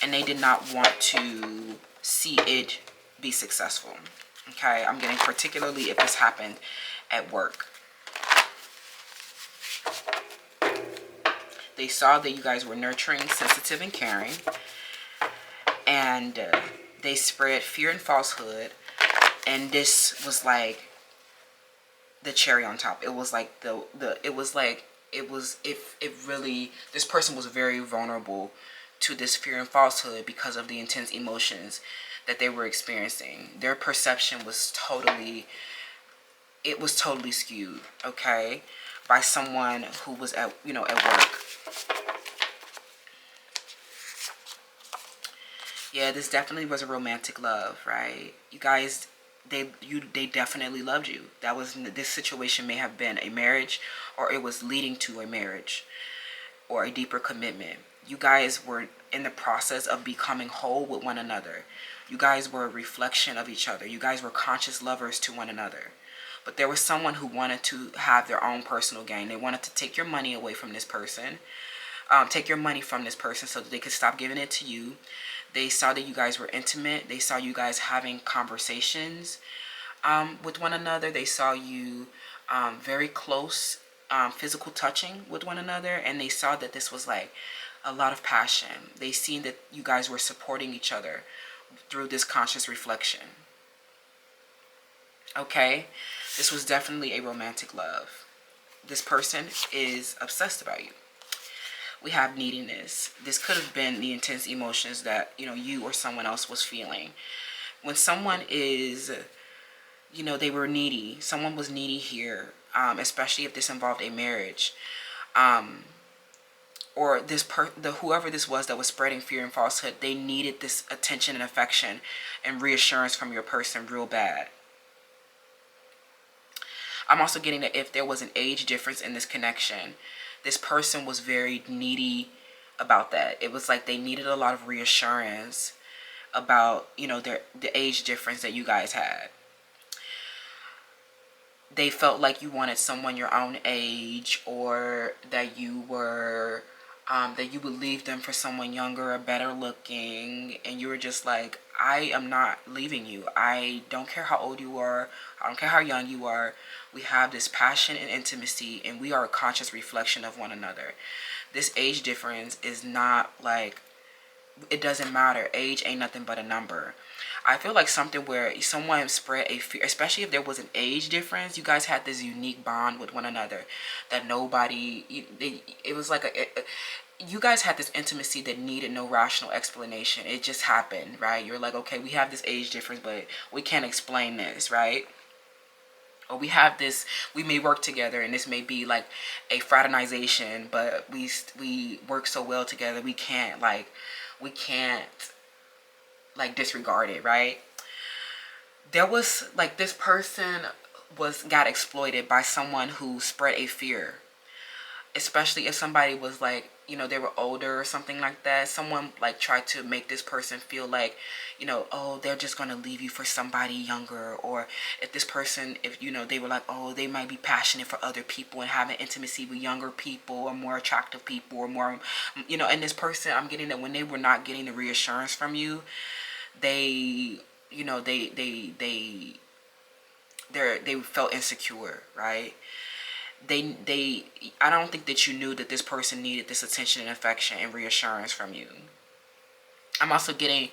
and they did not want to see it be successful, okay. I'm getting particularly if this happened at work. They saw that you guys were nurturing, sensitive, and caring, and they spread fear and falsehood, and this was like the cherry on top. It was like this person was very vulnerable to this fear and falsehood because of the intense emotions that they were experiencing. Their perception was totally skewed, okay, by someone who was at work. Yeah, this definitely was a romantic love, right? You guys, they definitely loved you. This situation may have been a marriage, or it was leading to a marriage or a deeper commitment. You guys were in the process of becoming whole with one another. You guys were a reflection of each other. You guys were conscious lovers to one another. But there was someone who wanted to have their own personal gain. They wanted to take your money away from this person. Take your money from this person so that they could stop giving it to you. They saw that you guys were intimate. They saw you guys having conversations with one another. They saw you very close, physical touching with one another. And they saw that this was like a lot of passion. They seen that you guys were supporting each other through this conscious reflection. Okay? This was definitely a romantic love. This person is obsessed about you. We have neediness. This could have been the intense emotions that, you or someone else was feeling. When someone is, they were needy. Someone was needy here, especially if this involved a marriage. Or whoever this was that was spreading fear and falsehood, they needed this attention and affection and reassurance from your person real bad. I'm also getting that if there was an age difference in this connection, this person was very needy about that. It was like they needed a lot of reassurance about, the age difference that you guys had. They felt like you wanted someone your own age, or that you were, that you would leave them for someone younger or better looking. And you were just like, I am not leaving you. I don't care how old you are. I don't care how young you are. We have this passion and intimacy, and we are a conscious reflection of one another. This age difference is not like, it doesn't matter. Age ain't nothing but a number. I feel like something where someone spread a fear, especially if there was an age difference. You guys had this unique bond with one another that nobody, it was like you guys had this intimacy that needed no rational explanation. It just happened, right? You're like, okay, we have this age difference, but we can't explain this, right? Or we have this, we may work together, and this may be like a fraternization, but we work so well together, we can't disregard it, right? There was like, this person got exploited by someone who spread a fear, especially if somebody was like, they were older or something like that. Someone like tried to make this person feel like, oh, they're just going to leave you for somebody younger. Or if this person, if, they were like, oh, they might be passionate for other people and having intimacy with younger people or more attractive people or more, and this person, I'm getting that when they were not getting the reassurance from you, they felt insecure, right? I don't think that you knew that this person needed this attention and affection and reassurance from you. I'm also getting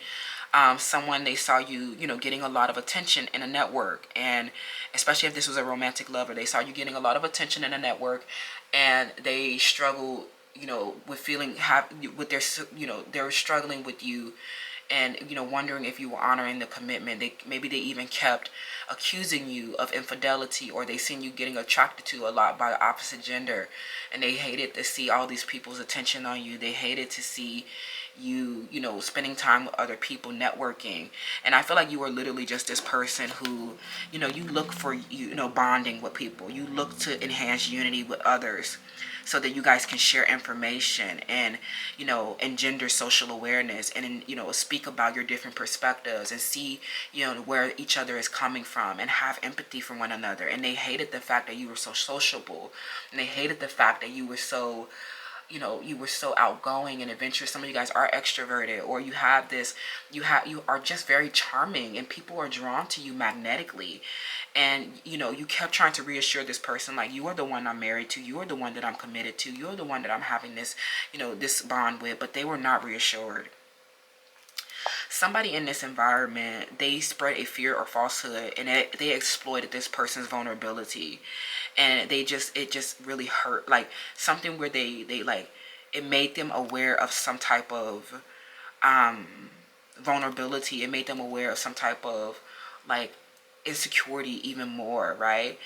someone, they saw you, getting a lot of attention in a network, and especially if this was a romantic lover, they saw you getting a lot of attention in a network, and they struggled, with feeling they were struggling with you and wondering if you were honoring the commitment. Maybe they even kept accusing you of infidelity, or they seen you getting attracted to a lot by the opposite gender, and they hated to see all these people's attention on you. They hated to see you spending time with other people, networking. And I feel like you were literally just this person who you look for bonding with people. You look to enhance unity with others so that you guys can share information and engender social awareness, and speak about your different perspectives, and see where each other is coming from, and have empathy for one another. And they hated the fact that you were so sociable, and they hated the fact that you were so outgoing and adventurous. Some of you guys are extroverted, or you are just very charming, and people are drawn to you magnetically. And you kept trying to reassure this person, like, you are the one I'm married to, you are the one that I'm committed to, you're the one that I'm having this this bond with. But they were not reassured. Somebody in this environment, they spread a fear or falsehood, and they exploited this person's vulnerability. And it just really hurt, like something where they like, it made them aware of some type of vulnerability. It made them aware of some type of like insecurity even more, right?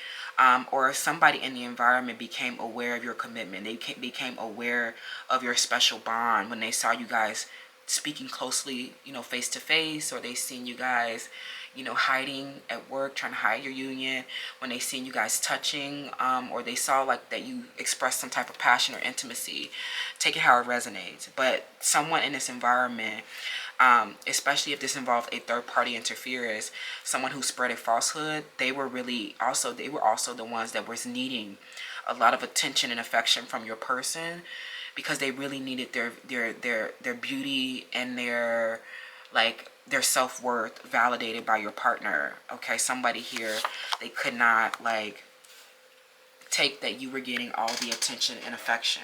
Or somebody in the environment became aware of your commitment. They became aware of your special bond when they saw you guys speaking closely, face to face, or they seen you guys hiding at work, trying to hide your union, when they seen you guys touching, or they saw like that you expressed some type of passion or intimacy. Take it how it resonates. But someone in this environment, especially if this involved a third-party interference, someone who spread a falsehood, they were also the ones that was needing a lot of attention and affection from your person, because they really needed their beauty and their self-worth validated by your partner. Okay, somebody here, they could not like take that you were getting all the attention and affection.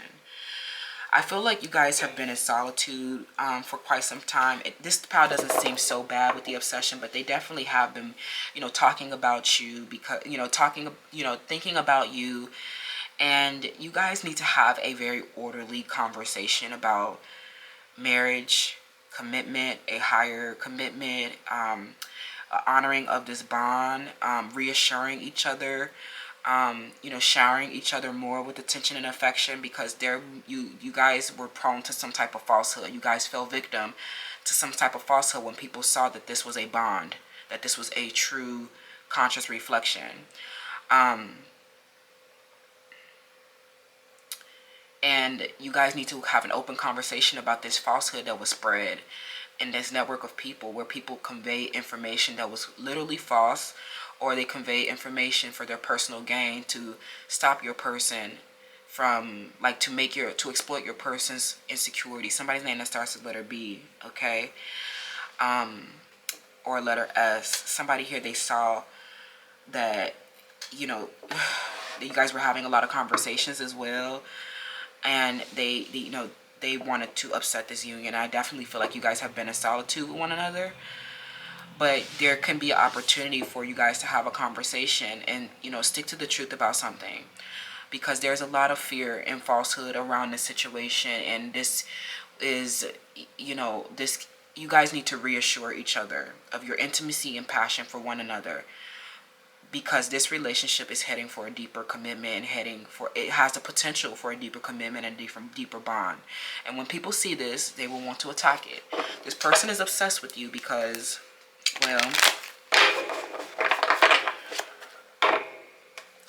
I feel like you guys have been in solitude for quite some time. This pile doesn't seem so bad with the obsession, but they definitely have been, talking about you, because, thinking about you. And you guys need to have a very orderly conversation about marriage, commitment, a higher commitment, honoring of this bond, reassuring each other, showering each other more with attention and affection, because you guys were prone to some type of falsehood. You guys fell victim to some type of falsehood when people saw that this was a bond, that this was a true conscious reflection. And you guys need to have an open conversation about this falsehood that was spread in this network of people, where people convey information that was literally false, or they convey information for their personal gain, to stop your person from, like, to exploit your person's insecurity. Somebody's name that starts with letter B, okay? Or letter S. Somebody here, they saw that, you guys were having a lot of conversations as well, and they wanted to upset this union. I definitely feel like you guys have been in solitude with one another, but there can be an opportunity for you guys to have a conversation and stick to the truth about something, because there's a lot of fear and falsehood around this situation. And this is, you guys need to reassure each other of your intimacy and passion for one another, because this relationship is heading for a deeper commitment, and it has the potential for a deeper commitment and deeper bond. And when people see this, they will want to attack it. This person is obsessed with you because, well,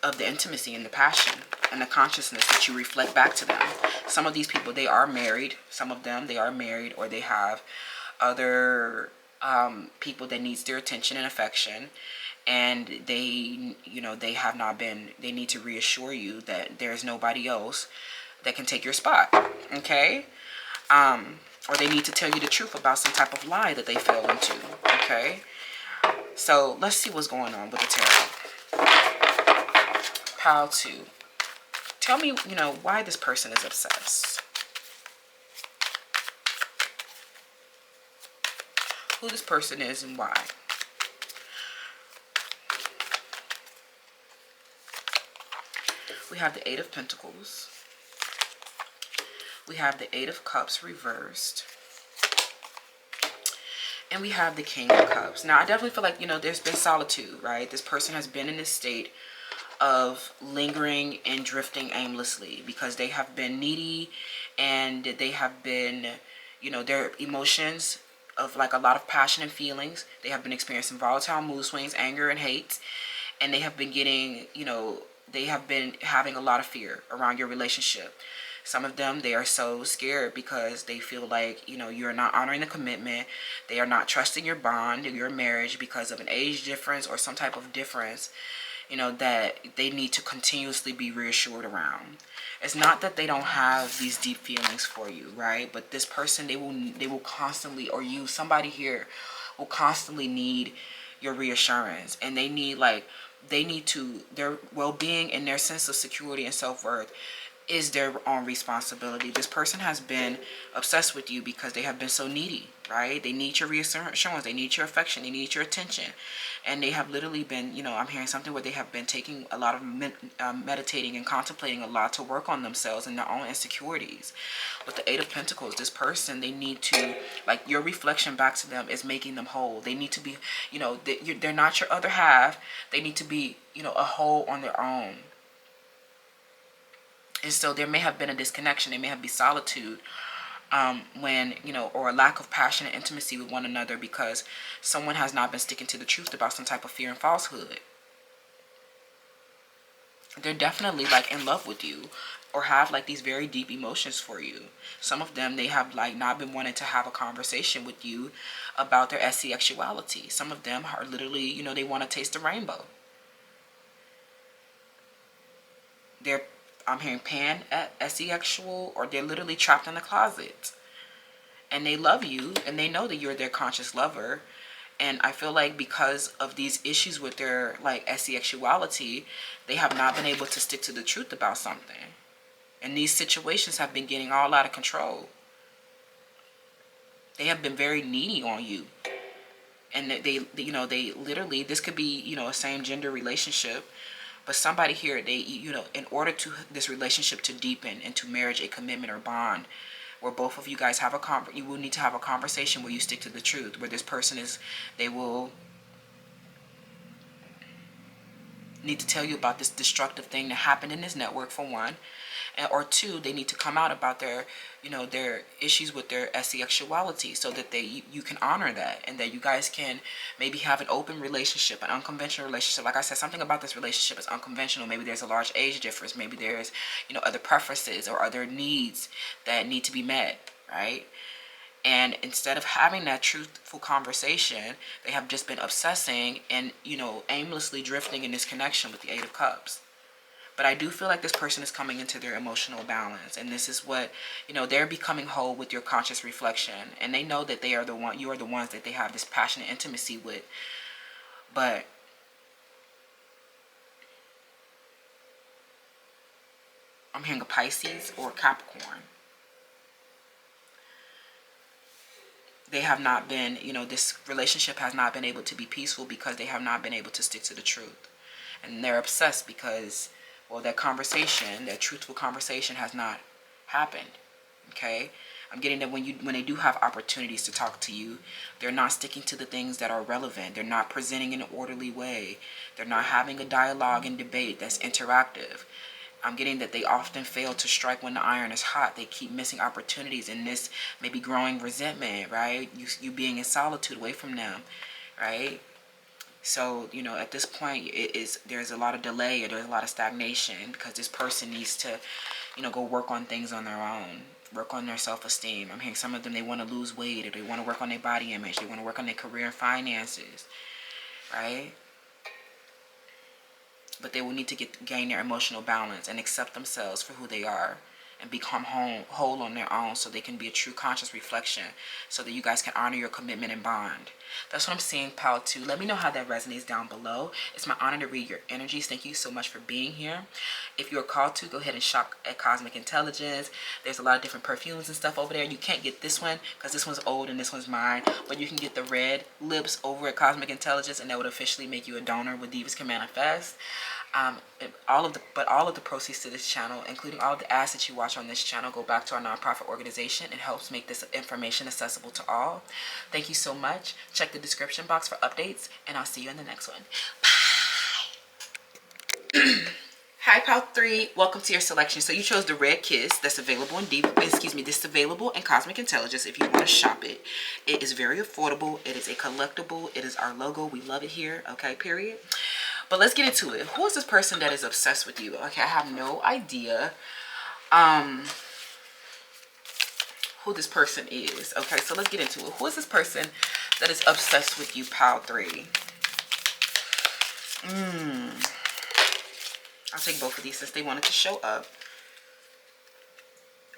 of the intimacy and the passion and the consciousness that you reflect back to them. Some of these people, they are married. Some of them, they are married, or they have other people that needs their attention and affection. And they need to reassure you that there's nobody else that can take your spot, okay? Or they need to tell you the truth about some type of lie that they fell into, okay? So let's see what's going on with the tarot. Pile 2. Tell me, why this person is obsessed. Who this person is and why. We have the 8 of Pentacles. We have the 8 of Cups reversed. And we have the King of Cups. Now, I definitely feel like, you know, there's been solitude, right? This person has been in this state of lingering and drifting aimlessly because they have been needy, and they have been, you know, their emotions of like a lot of passion and feelings. They have been experiencing volatile mood swings, anger and hate, and they have been getting, you know, they have been having a lot of fear around your relationship. Some of them, they are so scared because they feel like, you know, you're not honoring the commitment. They are not trusting your bond, your marriage, because of an age difference or some type of difference, you know, that they need to continuously be reassured around. It's not that they don't have these deep feelings for you, right? But this person, they will constantly, or you, somebody here will constantly need your reassurance, and they need like, they need to, their well-being and their sense of security and self-worth is their own responsibility. This person has been obsessed with you because they have been so needy, right? They need your reassurance, they need your affection, they need your attention. And they have literally been, you know, I'm hearing something where they have been taking a lot of meditating and contemplating a lot to work on themselves and their own insecurities. With the Eight of Pentacles, this person, they need to, like, your reflection back to them is making them whole. They need to be, you know, they're not your other half. They need to be, you know, a whole on their own. And so there may have been a disconnection. There may have been solitude when, you know, or a lack of passion and intimacy with one another because someone has not been sticking to the truth about some type of fear and falsehood. They're definitely like in love with you or have like these very deep emotions for you. Some of them, they have like not been wanting to have a conversation with you about their sexuality. Some of them are literally, you know, they want to taste the rainbow. I'm hearing asexual, or they're literally trapped in the closet. And they love you, and they know that you're their conscious lover. And I feel like because of these issues with their like asexuality, they have not been able to stick to the truth about something. And these situations have been getting all out of control. They have been very needy on you. And they you know, they literally, this could be, you know, a same gender relationship. But somebody here, they, you know, in order to this relationship to deepen into marriage, a commitment or bond, where both of you guys have you will need to have a conversation where you stick to the truth. Where this person is, they will need to tell you about this destructive thing that happened in this network, for one. Or two, they need to come out about their, you know, their issues with their sexuality, so that you can honor that, and that you guys can maybe have an open relationship, an unconventional relationship. Like I said, something about this relationship is unconventional. Maybe there's a large age difference. Maybe there's, you know, other preferences or other needs that need to be met, right? And instead of having that truthful conversation, they have just been obsessing and, you know, aimlessly drifting in this connection with the Eight of Cups. But I do feel like this person is coming into their emotional balance. And this is what, you know, they're becoming whole with your conscious reflection. And they know that they are the one, you are the ones that they have this passionate intimacy with. But I'm hearing a Pisces or Capricorn. They have not been, you know, this relationship has not been able to be peaceful because they have not been able to stick to the truth. And they're obsessed because, well, that conversation, that truthful conversation has not happened, okay? I'm getting that when they do have opportunities to talk to you, they're not sticking to the things that are relevant. They're not presenting in an orderly way. They're not having a dialogue and debate that's interactive. I'm getting that they often fail to strike when the iron is hot. They keep missing opportunities, in this maybe growing resentment, right? You being in solitude away from them, right? So, you know, at this point, there's a lot of delay, or there's a lot of stagnation, because this person needs to, you know, go work on things on their own, work on their self-esteem. I'm hearing some of them, they want to lose weight, or they want to work on their body image, they want to work on their career and finances, right? But they will need to gain their emotional balance and accept themselves for who they are, and become whole on their own, so they can be a true conscious reflection, so that you guys can honor your commitment and bond. That's what I'm seeing, pile 2. Let me know how that resonates down below. It's my honor to read your energies. Thank you so much for being here. If you're called to, go ahead and shop at Cosmic Intelligence. There's a lot of different perfumes and stuff over there. You can't get this one because this one's old and this one's mine, but you can get the red lips over at Cosmic Intelligence, and that would officially make you a donor with Divas Can Manifest. All of the proceeds to this channel, including all of the ads that you watch on this channel, go back to our nonprofit organization and helps make this information accessible to all. Thank you so much. Check the description box for updates, and I'll see you in the next one. Hi, Pal 3. Welcome to your selection. So you chose the Red Kiss that's available in this is available in Cosmic Intelligence if you want to shop it. It is very affordable. It is a collectible. It is our logo. We love it here. Okay, period. But let's get into it. Who is this person that is obsessed with you? Okay, I have no idea who this person is. Okay, so let's get into it. Who is this person that is obsessed with you, Pal 3? I'll take both of these since they wanted to show up.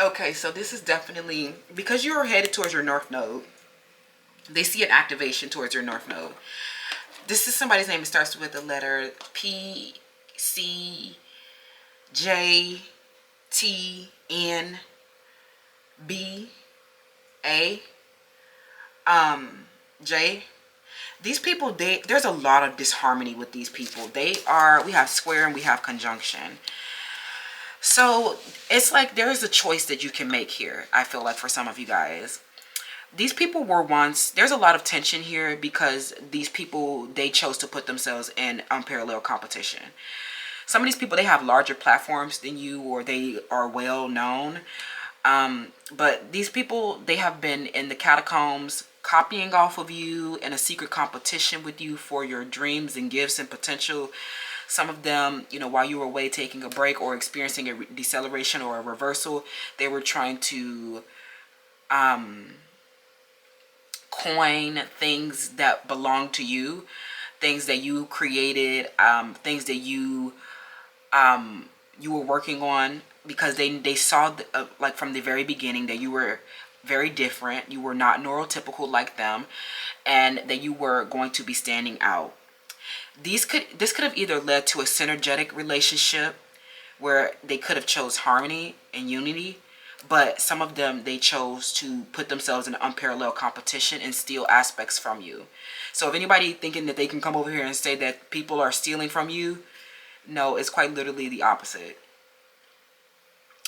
Okay, so this is definitely, because you're headed towards your North Node, they see an activation towards your North Node. This is somebody's name that starts with the letter P, C, J, T, N, B, A, J. These people, there's a lot of disharmony with these people. We have square and we have conjunction. So it's like there's a choice that you can make here, I feel like, for some of you guys. These people were once, there's a lot of tension here because these people, they chose to put themselves in unparalleled competition. Some of these people, they have larger platforms than you, or they are well known. But these people, they have been in the catacombs copying off of you, in a secret competition with you for your dreams and gifts and potential. Some of them, you know, while you were away taking a break or experiencing a deceleration or a reversal, they were trying to coin things that belong to you, things that you created, things that you were working on, because they saw like from the very beginning that you were very different. You were not neurotypical like them, and that you were going to be standing out. This could have either led to a synergetic relationship where they could have chose harmony and unity, but some of them, they chose to put themselves in unparalleled competition and steal aspects from you. So if anybody thinking that they can come over here and say that people are stealing from you, no, it's quite literally the opposite.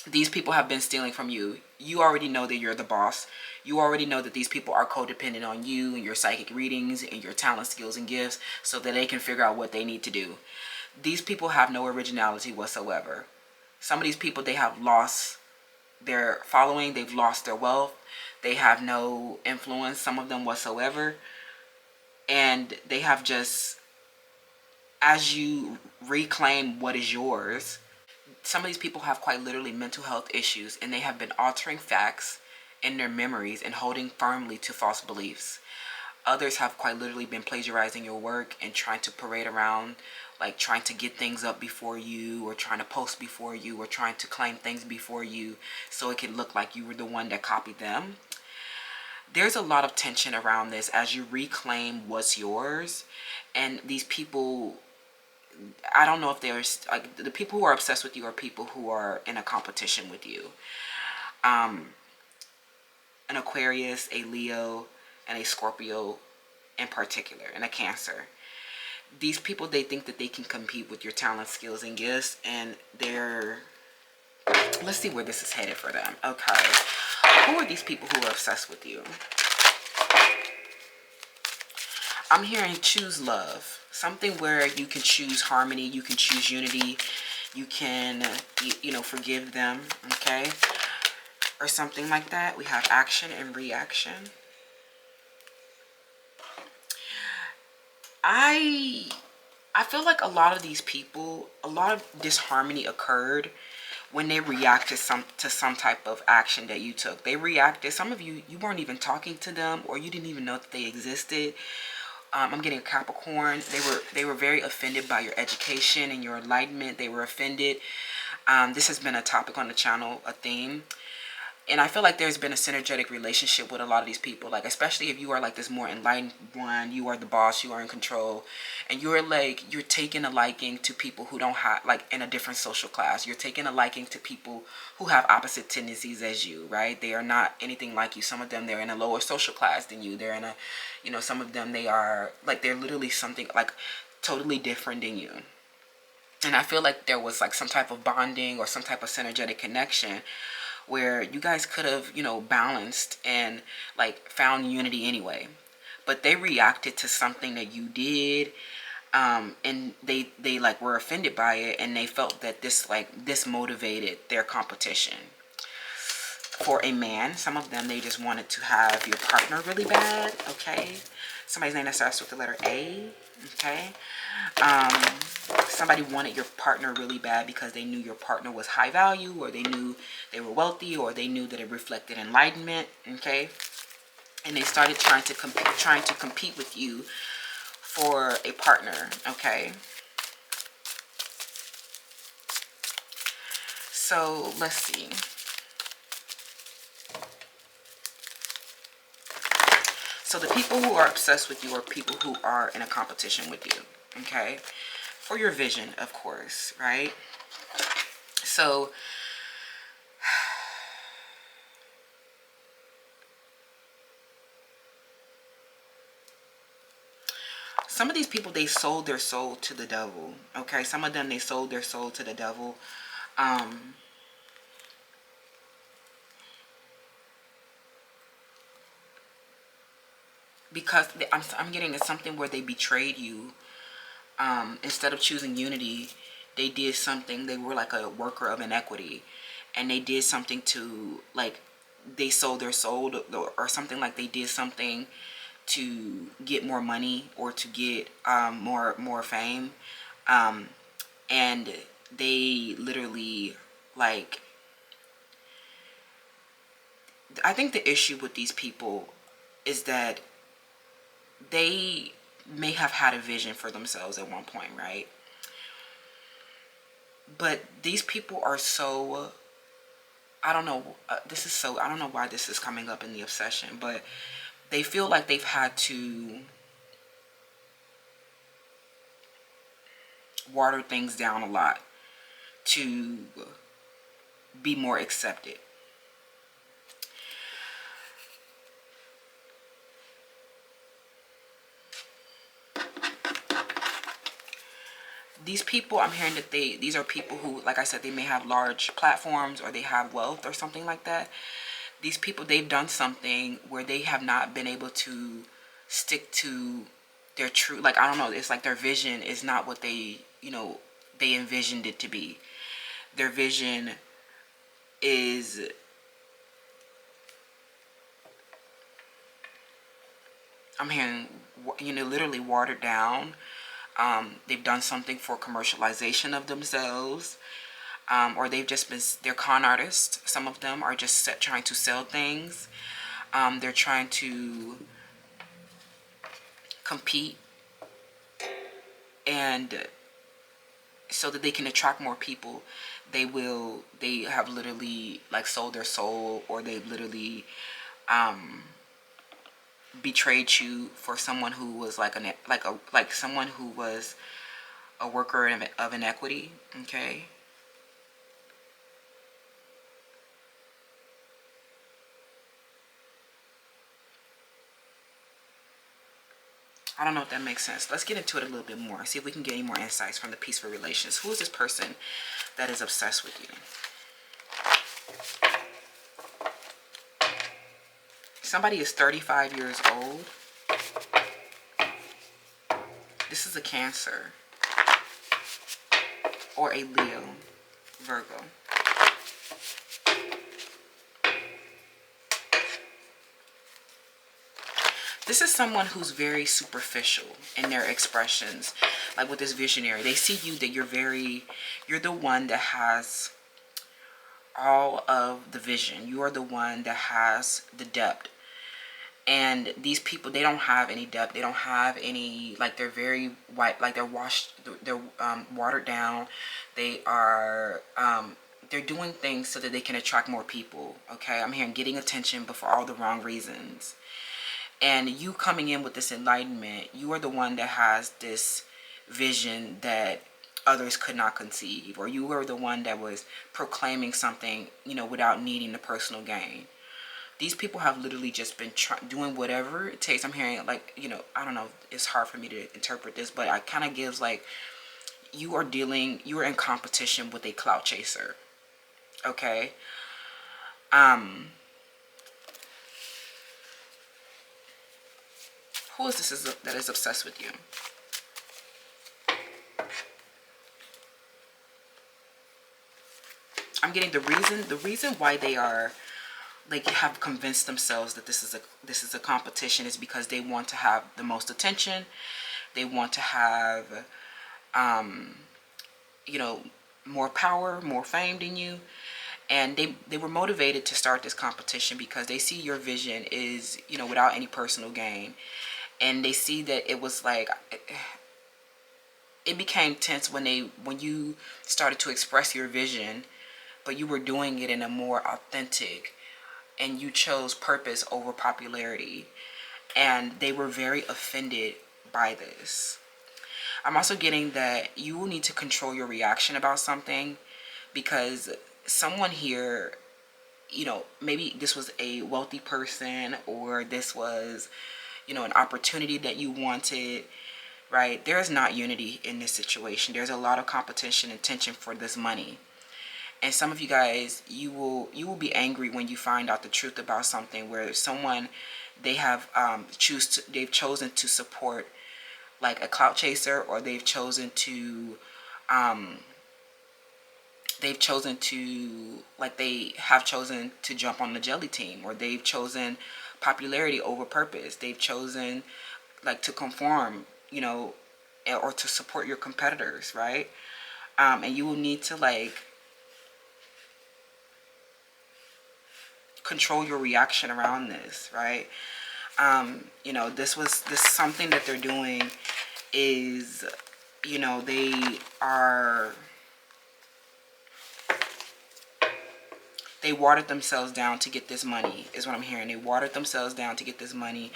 These people have been stealing from you. You already know that you're the boss. You already know that these people are codependent on you and your psychic readings and your talent, skills, and gifts so that they can figure out what they need to do. These people have no originality whatsoever. Some of these people, they have lost their following. They've lost their wealth. They have no influence, some of them whatsoever. And they have just, as you reclaim what is yours, some of these people have quite literally mental health issues, and they have been altering facts in their memories and holding firmly to false beliefs. Others have quite literally been plagiarizing your work and trying to parade around, like trying to get things up before you, or trying to post before you, or trying to claim things before you so it can look like you were the one that copied them. There's a lot of tension around this as you reclaim what's yours. And these people, I don't know if they're like, the people who are obsessed with you are people who are in a competition with you. An Aquarius, a Leo, and a Scorpio in particular, and a Cancer. These people, they think that they can compete with your talent, skills, and gifts, and let's see where this is headed for them. Okay, who are these people who are obsessed with you? I'm hearing choose love. Something where you can choose harmony, you can choose unity, you can, you know, forgive them, okay? Or something like that. We have action and reaction. I feel like a lot of these people, a lot of disharmony occurred when they reacted to some type of action that you took. They reacted, some of you, you weren't even talking to them, or you didn't even know that they existed. I'm getting a Capricorn. They were very offended by your education and your enlightenment. They were offended. This has been a topic on the channel, a theme. And I feel like there's been a synergetic relationship with a lot of these people. Like, especially if you are like this more enlightened one, you are the boss, you are in control. And you're taking a liking to people who don't have, like, in a different social class. You're taking a liking to people who have opposite tendencies as you, right? They are not anything like you. Some of them, they're in a lower social class than you. They're in a, you know, some of them, they are, like, they're literally something, like, totally different than you. And I feel like there was like some type of bonding or some type of synergetic connection where you guys could have, you know, balanced and like found unity anyway. But they reacted to something that you did, and they like were offended by it, and they felt that this motivated their competition. For a man, some of them, they just wanted to have your partner really bad. Okay, somebody's name that starts with the letter A. Okay, somebody wanted your partner really bad because they knew your partner was high value, or they knew they were wealthy, or they knew that it reflected enlightenment. Okay, and they started trying to compete with you for a partner. Okay, so let's see. So the people who are obsessed with you are people who are in a competition with you. Okay, for your vision, of course, right? So some of these people, they sold their soul to the devil. Okay, some of them, they sold their soul to the devil. Because I'm getting it's something where they betrayed you. Instead of choosing unity, they did something. They were like a worker of inequity, and they did something to, like, they sold their soul to, or something, like they did something to get more money or to get more fame, and they literally, like, I think the issue with these people is that they may have had a vision for themselves at one point, right? But these people are so, I don't know, I don't know why this is coming up in the obsession, but they feel like they've had to water things down a lot to be more accepted. These people, I'm hearing that these are people who, like I said, they may have large platforms or they have wealth or something like that. These people, they've done something where they have not been able to stick to their true, like, I don't know, it's like their vision is not what they, you know, they envisioned it to be. Their vision is, I'm hearing, you know, literally watered down. They've done something for commercialization of themselves, or they've just been, they're con artists. Some of them are just trying to sell things. They're trying to compete, and so that they can attract more people, they have literally, like, sold their soul, or they've literally betrayed you for someone who was like someone who was a worker of inequity. Okay, I don't know if that makes sense. Let's get into it a little bit more, see if we can get any more insights from the peaceful relations. Who is this person that is obsessed with you? Somebody is 35 years old. This is a Cancer or a Leo, Virgo. This is someone who's very superficial in their expressions. Like with this visionary, they see you that you're the one that has all of the vision. You are the one that has the depth. And these people, they don't have any depth. They don't have any, like, they're very white, like they're washed, they're watered down. They are, they're doing things so that they can attract more people. Okay, I'm hearing getting attention, but for all the wrong reasons. And you coming in with this enlightenment, you are the one that has this vision that others could not conceive, or you were the one that was proclaiming something, you know, without needing the personal gain. These people have literally just been doing whatever it takes. I'm hearing, like, you know, I don't know, it's hard for me to interpret this, but it kind of gives, like, you are in competition with a clout chaser. Okay. Who is this that is obsessed with you? I'm getting the reason why they are, like, have convinced themselves that this is a competition is because they want to have the most attention. They want to have you know, more power, more fame than you. And they were motivated to start this competition because they see your vision is, you know, without any personal gain. And they see that it was like, it became tense when you started to express your vision, but you were doing it in a more authentic, and you chose purpose over popularity. And they were very offended by this. I'm also getting that you will need to control your reaction about something, because someone here, you know, maybe this was a wealthy person, or this was, you know, an opportunity that you wanted, right? There is not unity in this situation. There's a lot of competition and tension for this money. And some of you guys, you will be angry when you find out the truth about something, where someone, they have they've chosen to support like a clout chaser, or they've chosen to like, they have chosen to jump on the jelly team, or they've chosen popularity over purpose. They've chosen, like, to conform, you know, or to support your competitors, right? And you will need to, like, control your reaction around this, right? You know, this something that they're doing is, you know, they watered themselves down to get this money, is what I'm hearing. They watered themselves down to get this money,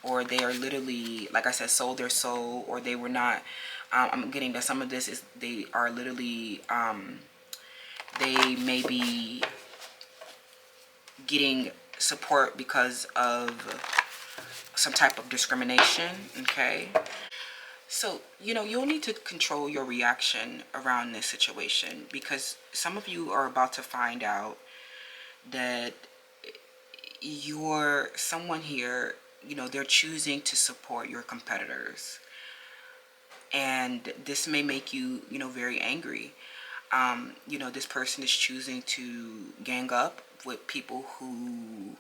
or they are literally, like I said, sold their soul, or they were not, I'm getting that some of this is, they are literally, they may be getting support because of some type of discrimination, okay? So, you know, you'll need to control your reaction around this situation, because some of you are about to find out that someone here, you know, they're choosing to support your competitors. And this may make you, you know, very angry. You know, this person is choosing to gang up with people who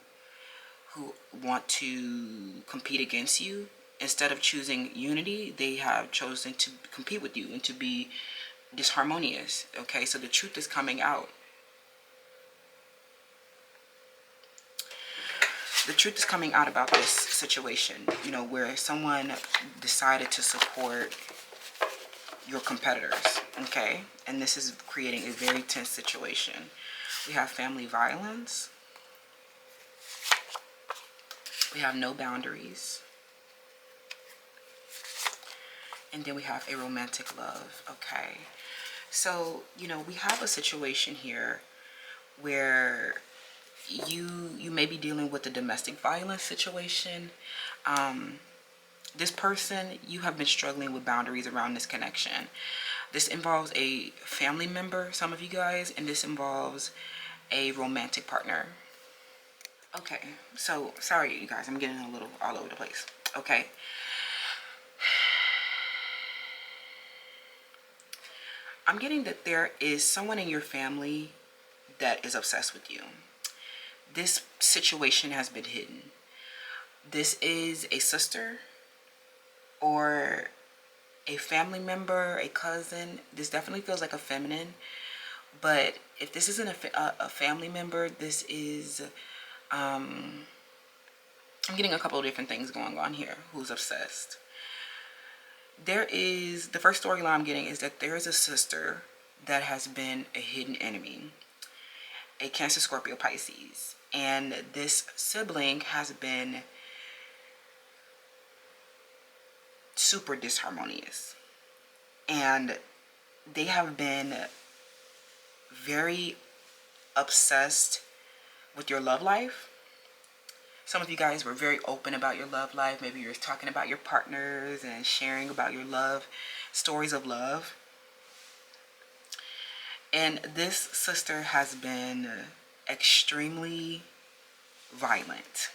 want to compete against you. Instead of choosing unity, they have chosen to compete with you and to be disharmonious. Okay, so the truth is coming out. The truth is coming out about this situation, you know, where someone decided to support your competitors, okay? And this is creating a very tense situation. We have family violence. We have no boundaries. And then we have a romantic love, okay? So, you know, we have a situation here where you may be dealing with a domestic violence situation. This person, you have been struggling with boundaries around this connection. This involves a family member, some of you guys, and this involves a romantic partner. Okay, so sorry you guys, I'm getting a little all over the place. Okay. I'm getting that there is someone in your family that is obsessed with you. This situation has been hidden. This is a sister or a family member, a cousin. This definitely feels like a feminine. But if this isn't a family member, this is, I'm getting a couple of different things going on here. Who's obsessed? There is, the first storyline I'm getting is that there is a sister that has been a hidden enemy. A Cancer, Scorpio, Pisces. And this sibling has been super disharmonious. And they have been very obsessed with your love life. Some of you guys were very open about your love life. Maybe you're talking about your partners and sharing about your love, stories of love. And this sister has been extremely violent.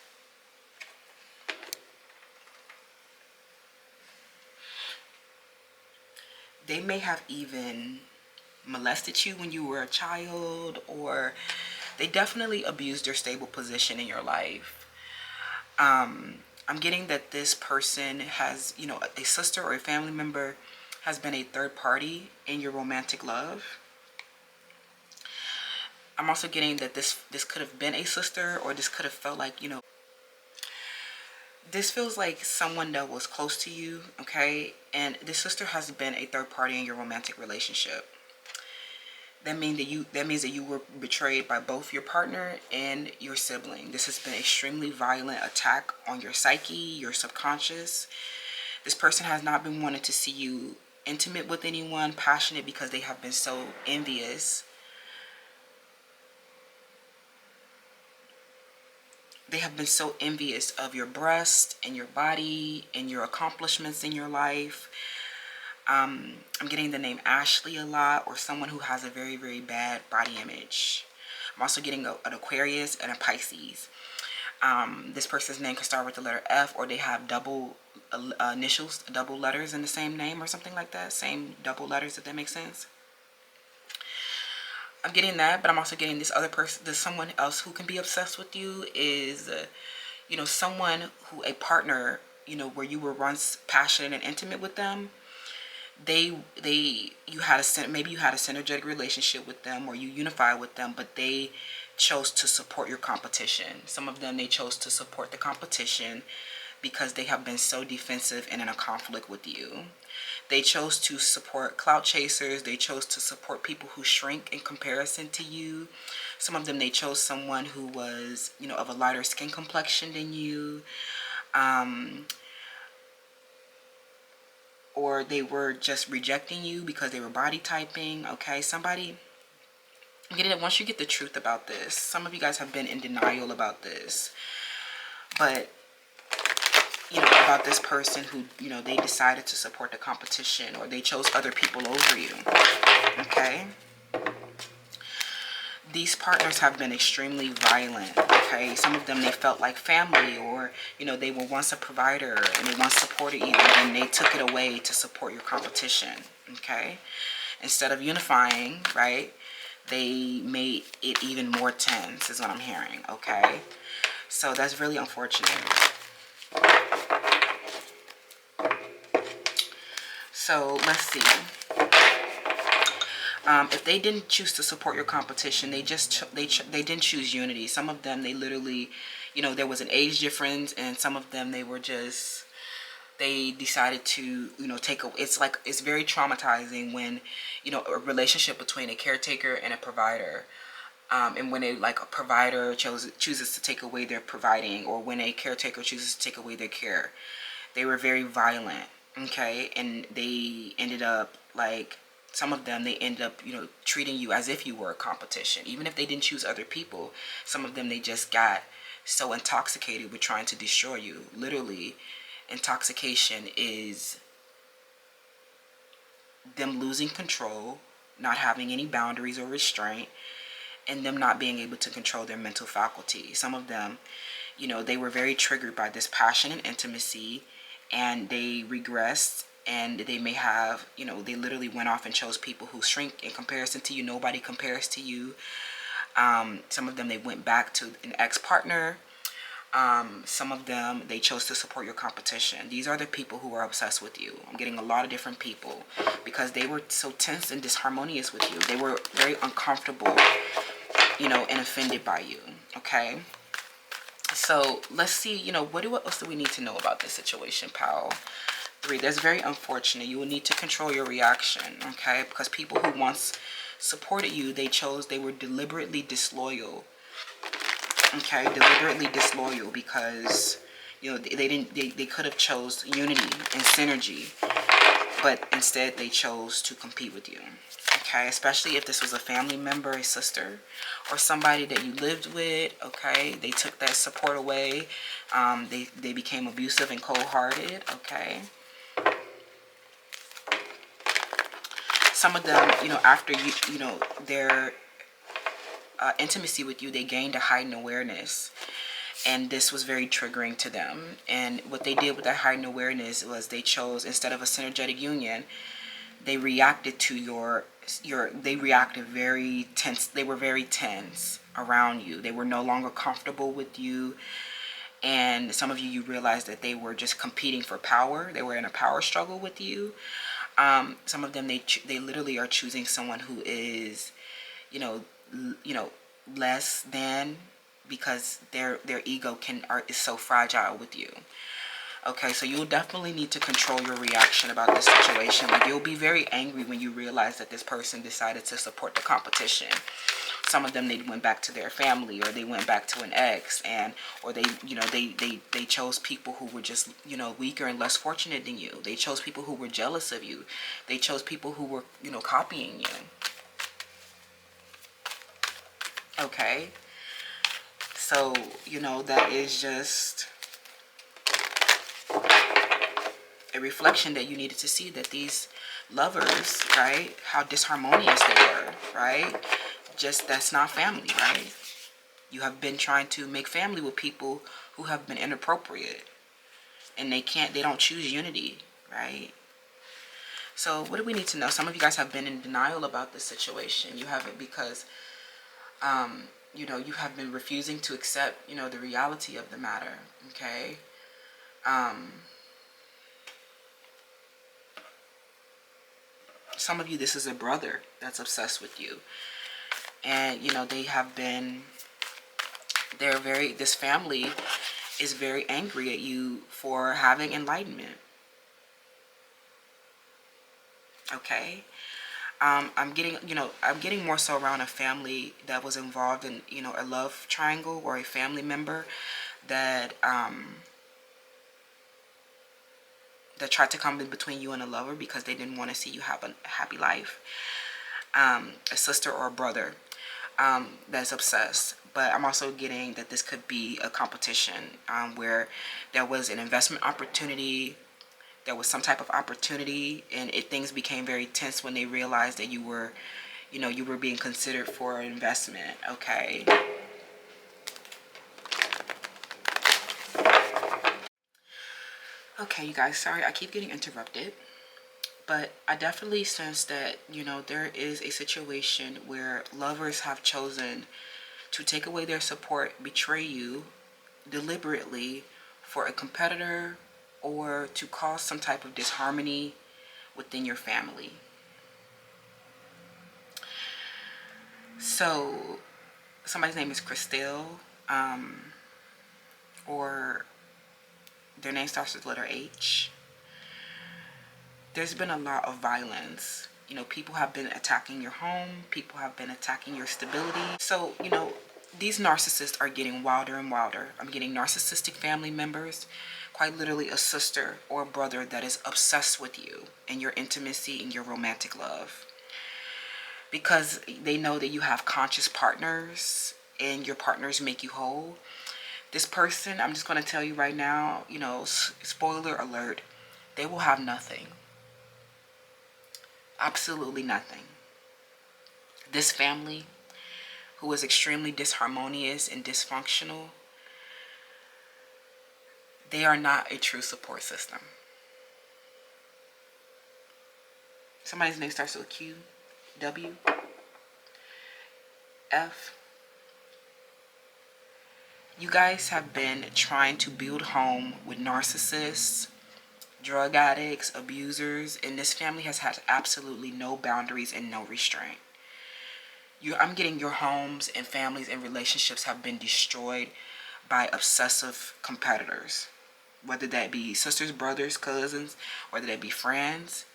They may have even molested you when you were a child, or they definitely abused their stable position in your life. I'm getting that this person has, you know, a sister or a family member has been a third party in your romantic love. I'm also getting that this could have been a sister, or this could have felt like, you know, this feels like someone that was close to you, okay? And this sister has been a third party in your romantic relationship. That means that you were betrayed by both your partner and your sibling. This has been an extremely violent attack on your psyche, your subconscious. This person has not been wanting to see you intimate with anyone, passionate, because they have been so envious. They have been so envious of your breast and your body and your accomplishments in your life. I'm getting the name Ashley a lot, or someone who has a very, very bad body image. I'm also getting an Aquarius and a Pisces. This person's name can start with the letter F, or they have double initials, double letters in the same name or something like that. Same double letters, if that makes sense. I'm getting that, but I'm also getting this other person, there's someone else who can be obsessed with you, is, you know, someone who, a partner, you know, where you were once passionate and intimate with them. You had maybe you had a synergetic relationship with them, or you unified with them, but they chose to support your competition. Some of them, they chose to support the competition because they have been so defensive and in a conflict with you. They chose to support clout chasers. They chose to support people who shrink in comparison to you. Some of them, they chose someone who was, you know, of a lighter skin complexion than you. Or they were just rejecting you because they were body typing, okay? Somebody, get it, once you get the truth about this, some of you guys have been in denial about this, but, you know, about this person who, you know, they decided to support the competition, or they chose other people over you, okay? These partners have been extremely violent, okay? Some of them, they felt like family, or, you know, they were once a provider and they once supported you, and they took it away to support your competition, okay? Instead of unifying, right, they made it even more tense, is what I'm hearing, okay? So that's really unfortunate. So let's see. If they didn't choose to support your competition, they didn't choose unity. Some of them, they literally, you know, there was an age difference, and some of them, they were just, they decided to, you know, it's very traumatizing when, you know, a relationship between a caretaker and a provider, and when a provider chooses to take away their providing, or when a caretaker chooses to take away their care. They were very violent, okay? And they ended up, like, some of them, they ended up, you know, treating you as if you were a competition. Even if they didn't choose other people, some of them, they just got so intoxicated with trying to destroy you. Literally, intoxication is them losing control, not having any boundaries or restraint, and them not being able to control their mental faculty. Some of them, you know, they were very triggered by this passion and intimacy, and they regressed, and they may have, you know, they literally went off and chose people who shrink in comparison to you. Nobody compares to you. Some of them, they went back to an ex-partner. Some of them, they chose to support your competition. These are the people who are obsessed with you. I'm getting a lot of different people because they were so tense and disharmonious with you. They were very uncomfortable, you know, and offended by you, okay? So let's see, you know, what else do we need to know about this situation, pal? 3, that's very unfortunate. You will need to control your reaction, okay? Because people who once supported you, they were deliberately disloyal, okay? Deliberately disloyal because, you know, they could have chose unity and synergy, but instead they chose to compete with you, okay? Especially if this was a family member, a sister, or somebody that you lived with, okay? They took that support away. They became abusive and cold-hearted, okay? Some of them, you know, after their intimacy with you, they gained a heightened awareness, and this was very triggering to them. And what they did with that heightened awareness was they chose, instead of a synergetic union, they reacted to they reacted very tense. They were very tense around you. They were no longer comfortable with you. And some of you, you realized that they were just competing for power. They were in a power struggle with you. Some of them, they literally are choosing someone who is, you know, less than, because their ego is so fragile with you. Okay, so you'll definitely need to control your reaction about this situation. Like, you'll be very angry when you realize that this person decided to support the competition. Some of them, they went back to their family, or they went back to an ex, or they, you know, they chose people who were just, you know, weaker and less fortunate than you. They chose people who were jealous of you. They chose people who were, you know, copying you. Okay, so, you know, that is just a reflection that you needed to see, that these lovers, right, how disharmonious they were, right? Just, that's not family, right? You have been trying to make family with people who have been inappropriate, and they don't choose unity, right? So what do we need to know? Some of you guys have been in denial about this situation. You have it because you know, you have been refusing to accept, you know, the reality of the matter. Okay. Some of you, this is a brother that's obsessed with you, and you know, this family is very angry at you for having enlightenment. Okay. I'm getting more so around a family that was involved in, you know, a love triangle, or a family member that that tried to come in between you and a lover because they didn't want to see you have a happy life. A sister or a brother that's obsessed. But I'm also getting that this could be a competition where there was an investment opportunity. There was some type of opportunity, and things became very tense when they realized that you were, you know, you were being considered for an investment. Okay. Okay, you guys, sorry I keep getting interrupted, but I definitely sense that, you know, there is a situation where lovers have chosen to take away their support, betray you deliberately for a competitor, or to cause some type of disharmony within your family. So somebody's name is Christelle, or their name starts with letter H. There's been a lot of violence. You know, people have been attacking your home. People have been attacking your stability. So, you know, these narcissists are getting wilder and wilder. I'm getting narcissistic family members, quite literally a sister or a brother that is obsessed with you and your intimacy and your romantic love, because they know that you have conscious partners and your partners make you whole. This person, I'm just going to tell you right now, you know, spoiler alert, they will have nothing. Absolutely nothing. This family, who is extremely disharmonious and dysfunctional, they are not a true support system. Somebody's name starts with Q, W, F. You guys have been trying to build home with narcissists, drug addicts, abusers, and this family has had absolutely no boundaries and no restraint. I'm getting your homes and families and relationships have been destroyed by obsessive competitors, whether that be sisters, brothers, cousins, whether that be friends.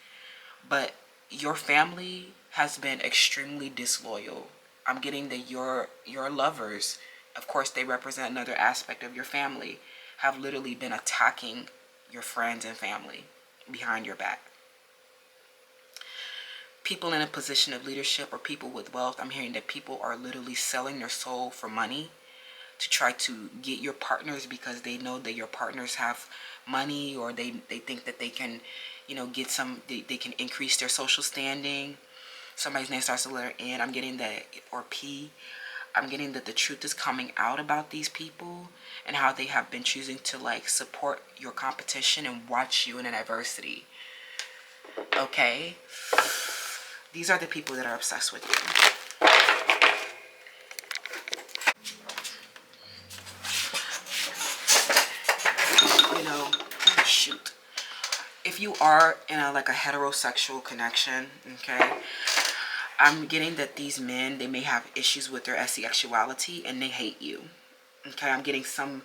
But your family has been extremely disloyal. I'm getting that your lovers, of course they represent another aspect of your family, have literally been attacking your friends and family behind your back. People in a position of leadership or people with wealth, I'm hearing that people are literally selling their soul for money to try to get your partners, because they know that your partners have money, or they think that they can, you know, get some, they can increase their social standing. Somebody's name starts with the letter N. I'm getting that, or P. I'm getting that the truth is coming out about these people and how they have been choosing to like support your competition and watch you in an adversity. Okay? These are the people that are obsessed with you. You know, shoot. If you are in a like a heterosexual connection, okay, I'm getting that these men, they may have issues with their sexuality and they hate you. Okay, I'm getting some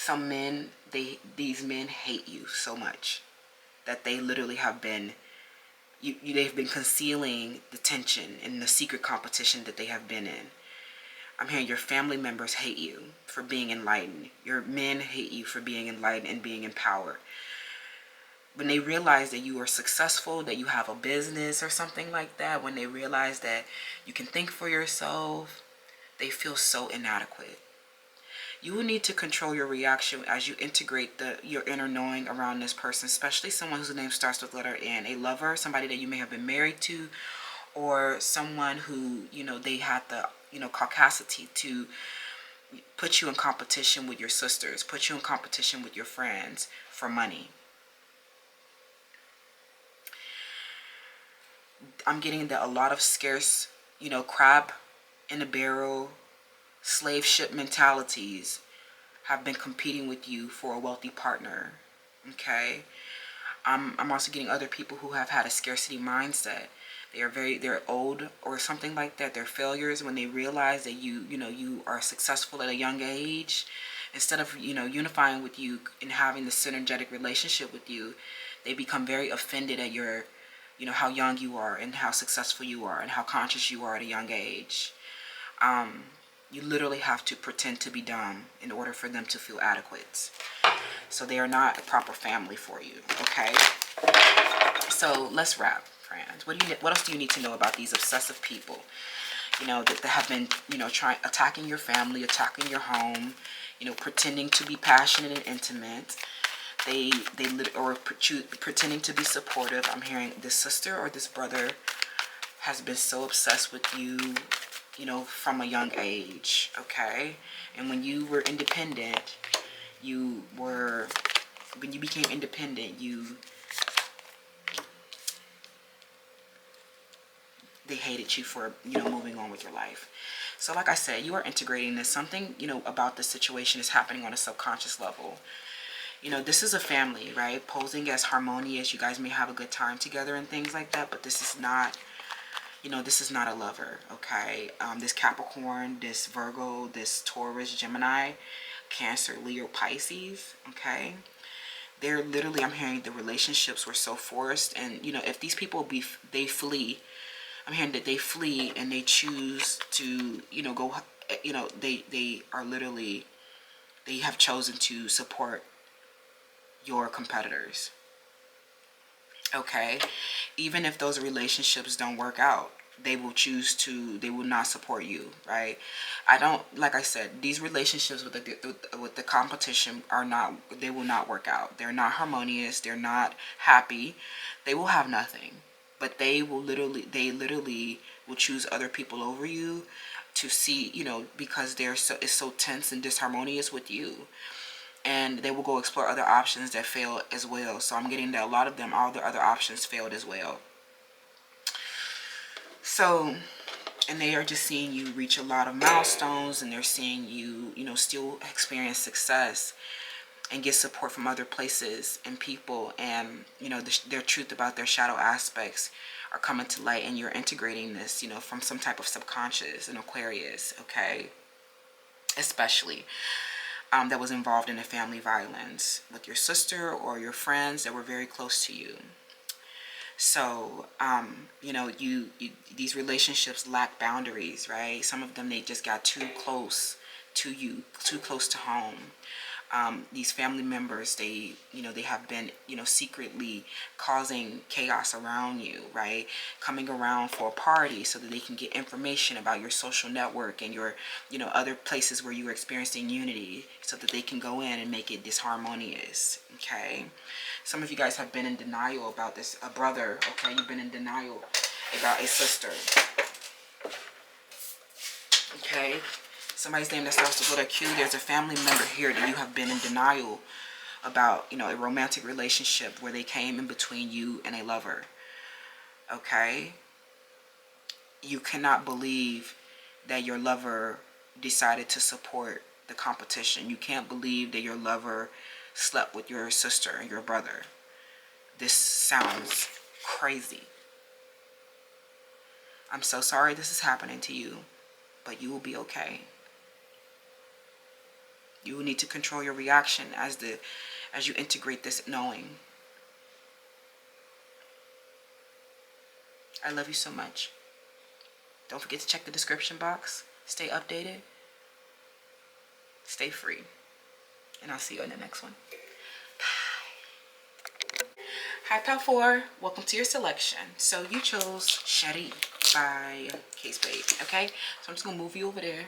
men, these men hate you so much that they literally have been they've been concealing the tension and the secret competition that they have been in. I'm hearing your family members hate you for being enlightened. Your men hate you for being enlightened and being empowered. When they realize that you are successful, that you have a business or something like that, when they realize that you can think for yourself, they feel so inadequate. You will need to control your reaction as you integrate your inner knowing around this person, especially someone whose name starts with letter N. A lover, somebody that you may have been married to, or someone who, you know, they had the, you know, caucasity to put you in competition with your sisters, put you in competition with your friends for money. I'm getting that a lot of scarce, you know, crab in a barrel, slave ship mentalities have been competing with you for a wealthy partner. Okay? I'm also getting other people who have had a scarcity mindset. They're old or something like that. They're failures when they realize that you are successful at a young age. Instead of, you know, unifying with you and having the synergetic relationship with you, they become very offended at your, you know, how young you are and how successful you are and how conscious you are at a young age. You literally have to pretend to be dumb in order for them to feel adequate. So they are not a proper family for you, okay? So let's wrap, friends. What else do you need to know about these obsessive people? You know, that have been, you know, attacking your family, attacking your home, you know, pretending to be passionate and intimate. Pretending to be supportive. I'm hearing this sister or this brother has been so obsessed with you, you know, from a young age, okay? And when you were independent, when you became independent, they hated you for, you know, moving on with your life. So like I said, you are integrating this. Something, you know, about this situation is happening on a subconscious level. You know, this is a family, right? Posing as harmonious. You guys may have a good time together and things like that, but this is not, you know, this is not a lover, okay? This Capricorn, this Virgo, this Taurus, Gemini, Cancer, Leo, Pisces, okay? They're literally, I'm hearing the relationships were so forced. And, you know, if these people, they flee, I'm hearing that they flee and they choose to, you know, go, you know, they are literally, they have chosen to support your competitors, okay? Even if those relationships don't work out, they will not support you, right? Like I said, these relationships with the competition they will not work out. They're not harmonious. They're not happy. They will have nothing, but they literally will choose other people over you to see, you know, because it's so tense and disharmonious with you. And they will go explore other options that fail as well. So I'm getting that a lot of them, all the other options failed as well. So, and they are just seeing you reach a lot of milestones, and they're seeing you, you know, still experience success and get support from other places and people. And, you know, their truth about their shadow aspects are coming to light, and you're integrating this, you know, from some type of subconscious in Aquarius, okay? Especially. That was involved in a family violence with your sister or your friends that were very close to you. So, you know, these relationships lack boundaries, right? Some of them, they just got too close to you, too close to home. These family members, they have been, you know, secretly causing chaos around you, right? Coming around for a party so that they can get information about your social network and your, you know, other places where you're experiencing unity, so that they can go in and make it disharmonious, okay? Some of you guys have been in denial about this. A brother, okay, you've been in denial about a sister. Okay, somebody's name that starts with letter Q. There's a family member here that you have been in denial about, you know, a romantic relationship where they came in between you and a lover. Okay, you cannot believe that your lover decided to support the competition. You can't believe that your lover slept with your sister and your brother. This sounds crazy. I'm so sorry this is happening to you, but you will be okay. You will need to control your reaction as you integrate this knowing. I love you so much. Don't forget to check the description box. Stay updated. Stay free. And I'll see you in the next one. Bye. Hi, Pal 4. Welcome to your selection. So you chose CHERIÉ by Case Spade. Okay? So I'm just going to move you over there.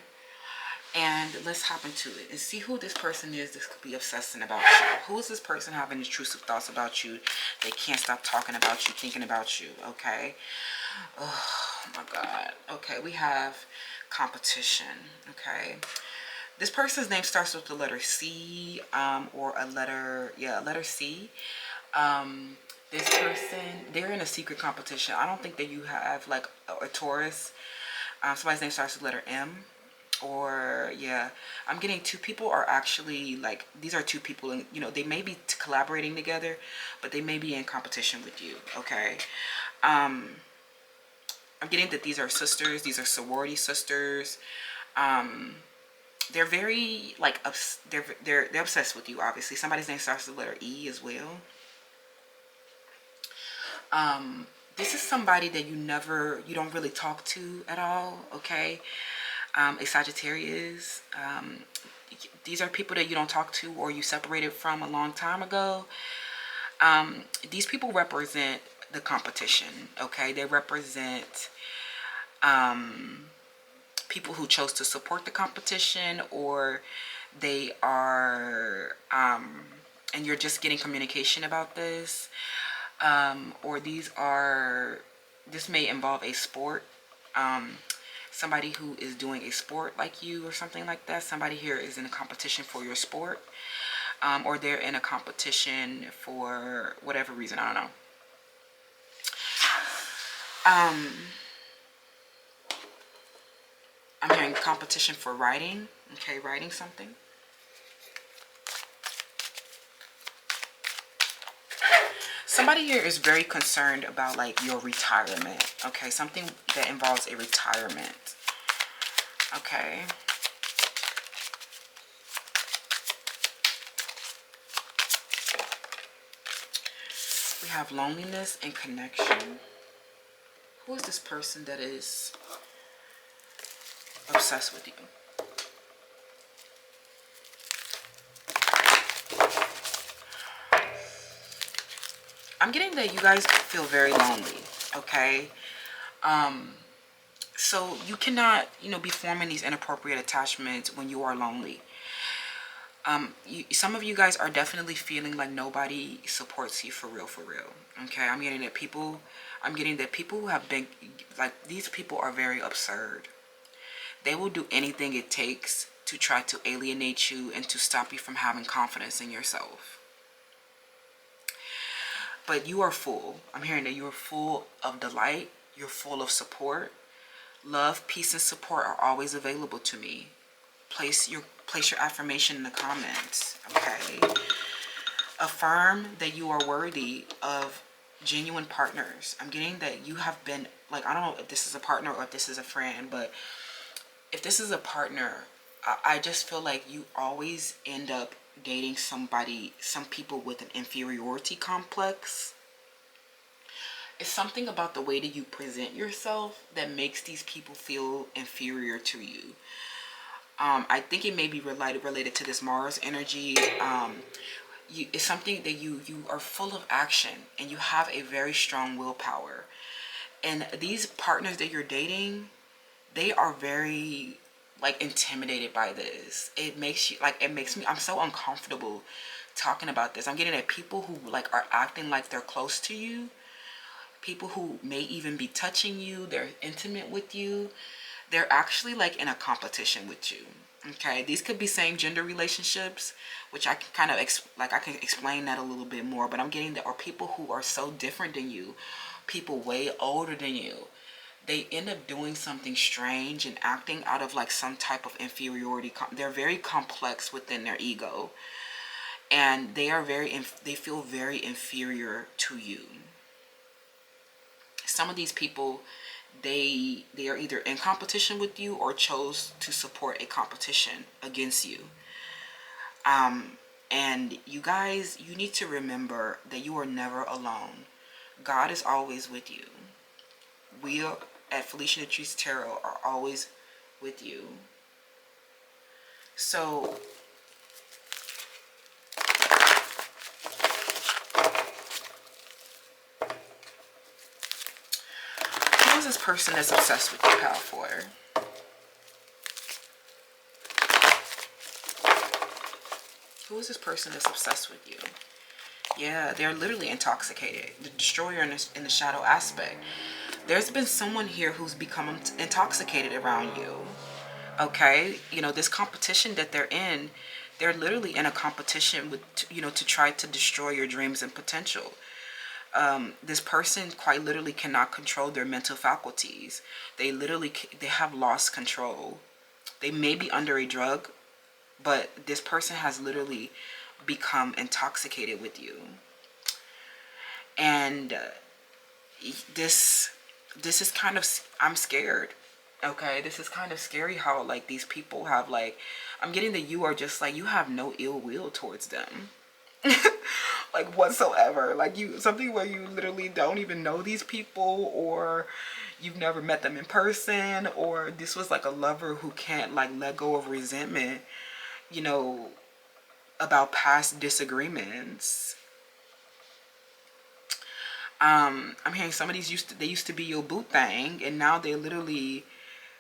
And let's hop into it and see who this person is that could be obsessing about you. Who is this person having intrusive thoughts about you? They can't stop talking about you, thinking about you, okay? Oh my God. Okay, we have competition, okay? This person's name starts with the letter C, or a letter C. This person, they're in a secret competition. I don't think that you have like a Taurus. Somebody's name starts with letter M. Or yeah, I'm getting two people are actually like, these are two people, and you know, they may be collaborating together, but they may be in competition with you. Okay, I'm getting that these are sisters. These are sorority sisters. They're very like they're obsessed with you. Obviously, somebody's name starts with the letter E as well. This is somebody that you don't really talk to at all. Okay. A Sagittarius. These are people that you don't talk to or you separated from a long time ago. These people represent the competition, okay? They represent people who chose to support the competition, or they are, and you're just getting communication about this, or this may involve a sport. Somebody who is doing a sport like you or something like that. Somebody here is in a competition for your sport, or they're in a competition for whatever reason. I don't know. I'm hearing competition for writing. Okay, writing something. Somebody here is very concerned about like your retirement. Okay, something that involves a retirement. Okay. We have loneliness and connection. Who is this person that is obsessed with you? I'm getting that you guys feel very lonely, okay? So you cannot, you know, be forming these inappropriate attachments when you are lonely. Some of you guys are definitely feeling like nobody supports you for real, okay? I'm getting that people who have been, like, these people are very absurd. They will do anything it takes to try to alienate you and to stop you from having confidence in yourself. But you are full. I'm hearing that you are full of delight. You're full of support. Love, peace, and support are always available to me. Place your affirmation in the comments, okay? Affirm that you are worthy of genuine partners. I'm getting that you have been, like, I don't know if this is a partner or if this is a friend, but if this is a partner, I just feel like you always end up dating some people with an inferiority complex. It's something about the way that you present yourself that makes these people feel inferior to you. I think it may be related to this Mars energy. It's something that you are full of action and you have a very strong willpower. And these partners that you're dating, they are very like intimidated by this. It makes me, I'm so uncomfortable talking about this. I'm getting at people who like are acting like they're close to you. people who may even be touching you, they're intimate with you, they're actually like in a competition with you. Okay, these could be same gender relationships, which I can kind of I can explain that a little bit more, but I'm getting that, or people who are so different than you, people way older than you, they end up doing something strange and acting out of like some type of inferiority. They're very complex within their ego, and they feel very inferior to you. Some of these people, they are either in competition with you or chose to support a competition against you. And you guys, you need to remember that you are never alone. God is always with you. We at Felicia the Truth Tarot are always with you. So who is this person that's obsessed with you, powerful? Who is this person that's obsessed with you? Yeah, they're literally intoxicated. The destroyer in the shadow aspect. There's been someone here who's become intoxicated around you. Okay, you know, this competition that they're in, they're literally in a competition with, you know, to try to destroy your dreams and potential. This person quite literally cannot control their mental faculties. They have lost control. They may be under a drug, but this person has literally become intoxicated with you. And this is kind of, I'm scared. Okay, this is kind of scary how like these people have like, I'm getting that you are just like, you have no ill will towards them. Like whatsoever. Like something where you literally don't even know these people, or you've never met them in person, or this was like a lover who can't like let go of resentment, you know, about past disagreements. I'm hearing some of these used to be your boo thing, and now they literally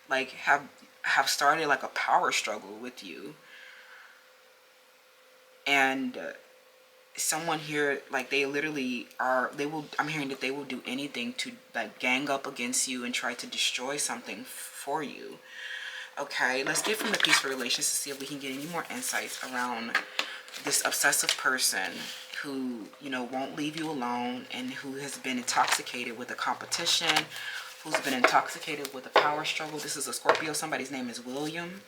like have started like a power struggle with you. And someone here, like they literally are, I'm hearing that they will do anything to like gang up against you and try to destroy something for you. Okay, let's get from the Peaceful Relations to see if we can get any more insights around this obsessive person who, you know, won't leave you alone, and who has been intoxicated with a competition, who's been intoxicated with a power struggle. This is a Scorpio. Somebody's name is William.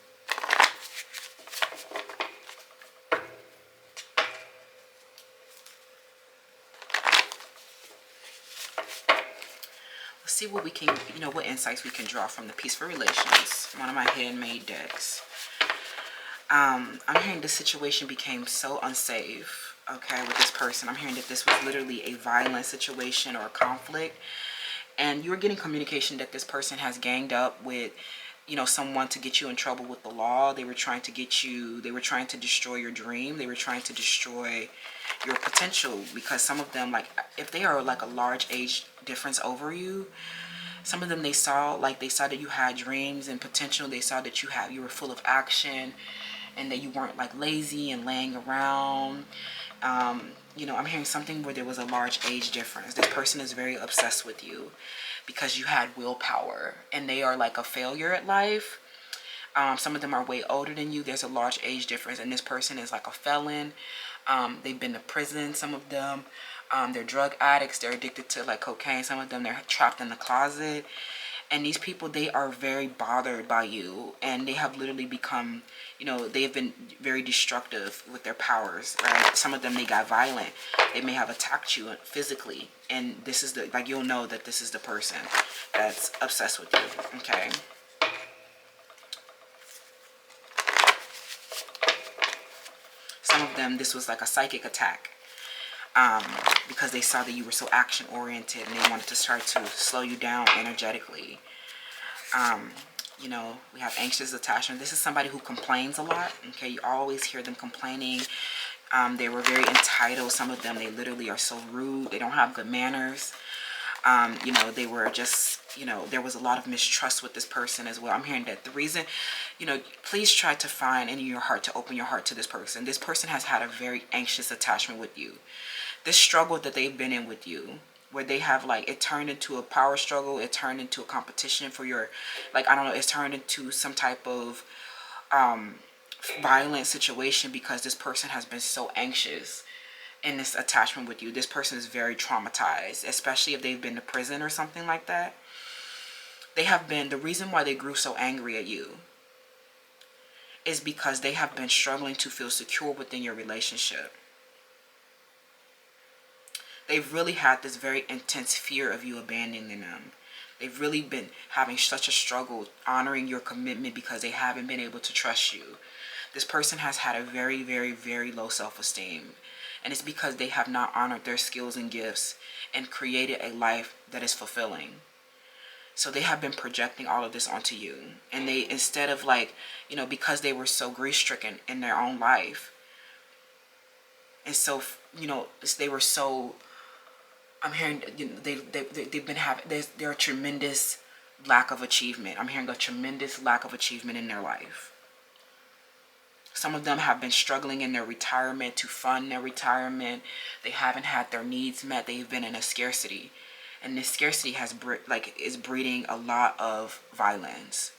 Let's see what we can, you know, what insights we can draw from the Peaceful Relations, one of my handmade decks. I'm hearing this situation became so unsafe, okay, with this person. I'm hearing that this was literally a violent situation or a conflict, and you're getting communication that this person has ganged up with, you know, someone to get you in trouble with the law. They were trying to get you, they were trying to destroy your dream. They were trying to destroy your potential, because some of them, like, if they are like a large age difference over you, some of them, they saw that you had dreams and potential. They saw that you were full of action, and that you weren't like lazy and laying around. You know, I'm hearing something where there was a large age difference. This person is very obsessed with you because you had willpower, and they are like a failure at life. Some of them are way older than you. There's a large age difference, and this person is like a felon. They've been to prison, some of them. They're drug addicts. They're addicted to like cocaine. Some of them, they're trapped in the closet. And these people, they are very bothered by you, and they have literally become, you know, they've been very destructive with their powers, right? Some of them, they got violent. They may have attacked you physically, and this is the, like, you'll know that this is the person that's obsessed with you, okay? Some of them, this was like a psychic attack, because they saw that you were so action oriented, and they wanted to start to slow you down energetically. You know, we have anxious attachment. This is somebody who complains a lot. Okay, you always hear them complaining. They were very entitled. Some of them, they literally are so rude. They don't have good manners. You know, they were just, you know, there was a lot of mistrust with this person as well. I'm hearing that the reason, you know, please try to find in your heart to open your heart to this person. This person has had a very anxious attachment with you. This struggle that they've been in with you, where they have like, it turned into a power struggle, it turned into a competition for your, like, I don't know, it's turned into some type of violent situation because this person has been so anxious in this attachment with you. This person is very traumatized, especially if they've been to prison or something like that. They have been, the reason why they grew so angry at you is because they have been struggling to feel secure within your relationship. They've really had this very intense fear of you abandoning them. They've really been having such a struggle honoring your commitment because they haven't been able to trust you. This person has had a very, very, very low self-esteem. And it's because they have not honored their skills and gifts and created a life that is fulfilling. So they have been projecting all of this onto you. And they, instead of like, you know, because they were so grief-stricken in their own life. And so, you know, they were so, I'm hearing, you know, they've been having, there's a tremendous lack of achievement. I'm hearing a tremendous lack of achievement in their life. Some of them have been struggling in their retirement to fund their retirement. They haven't had their needs met. They've been in a scarcity. And this scarcity has is breeding a lot of violence.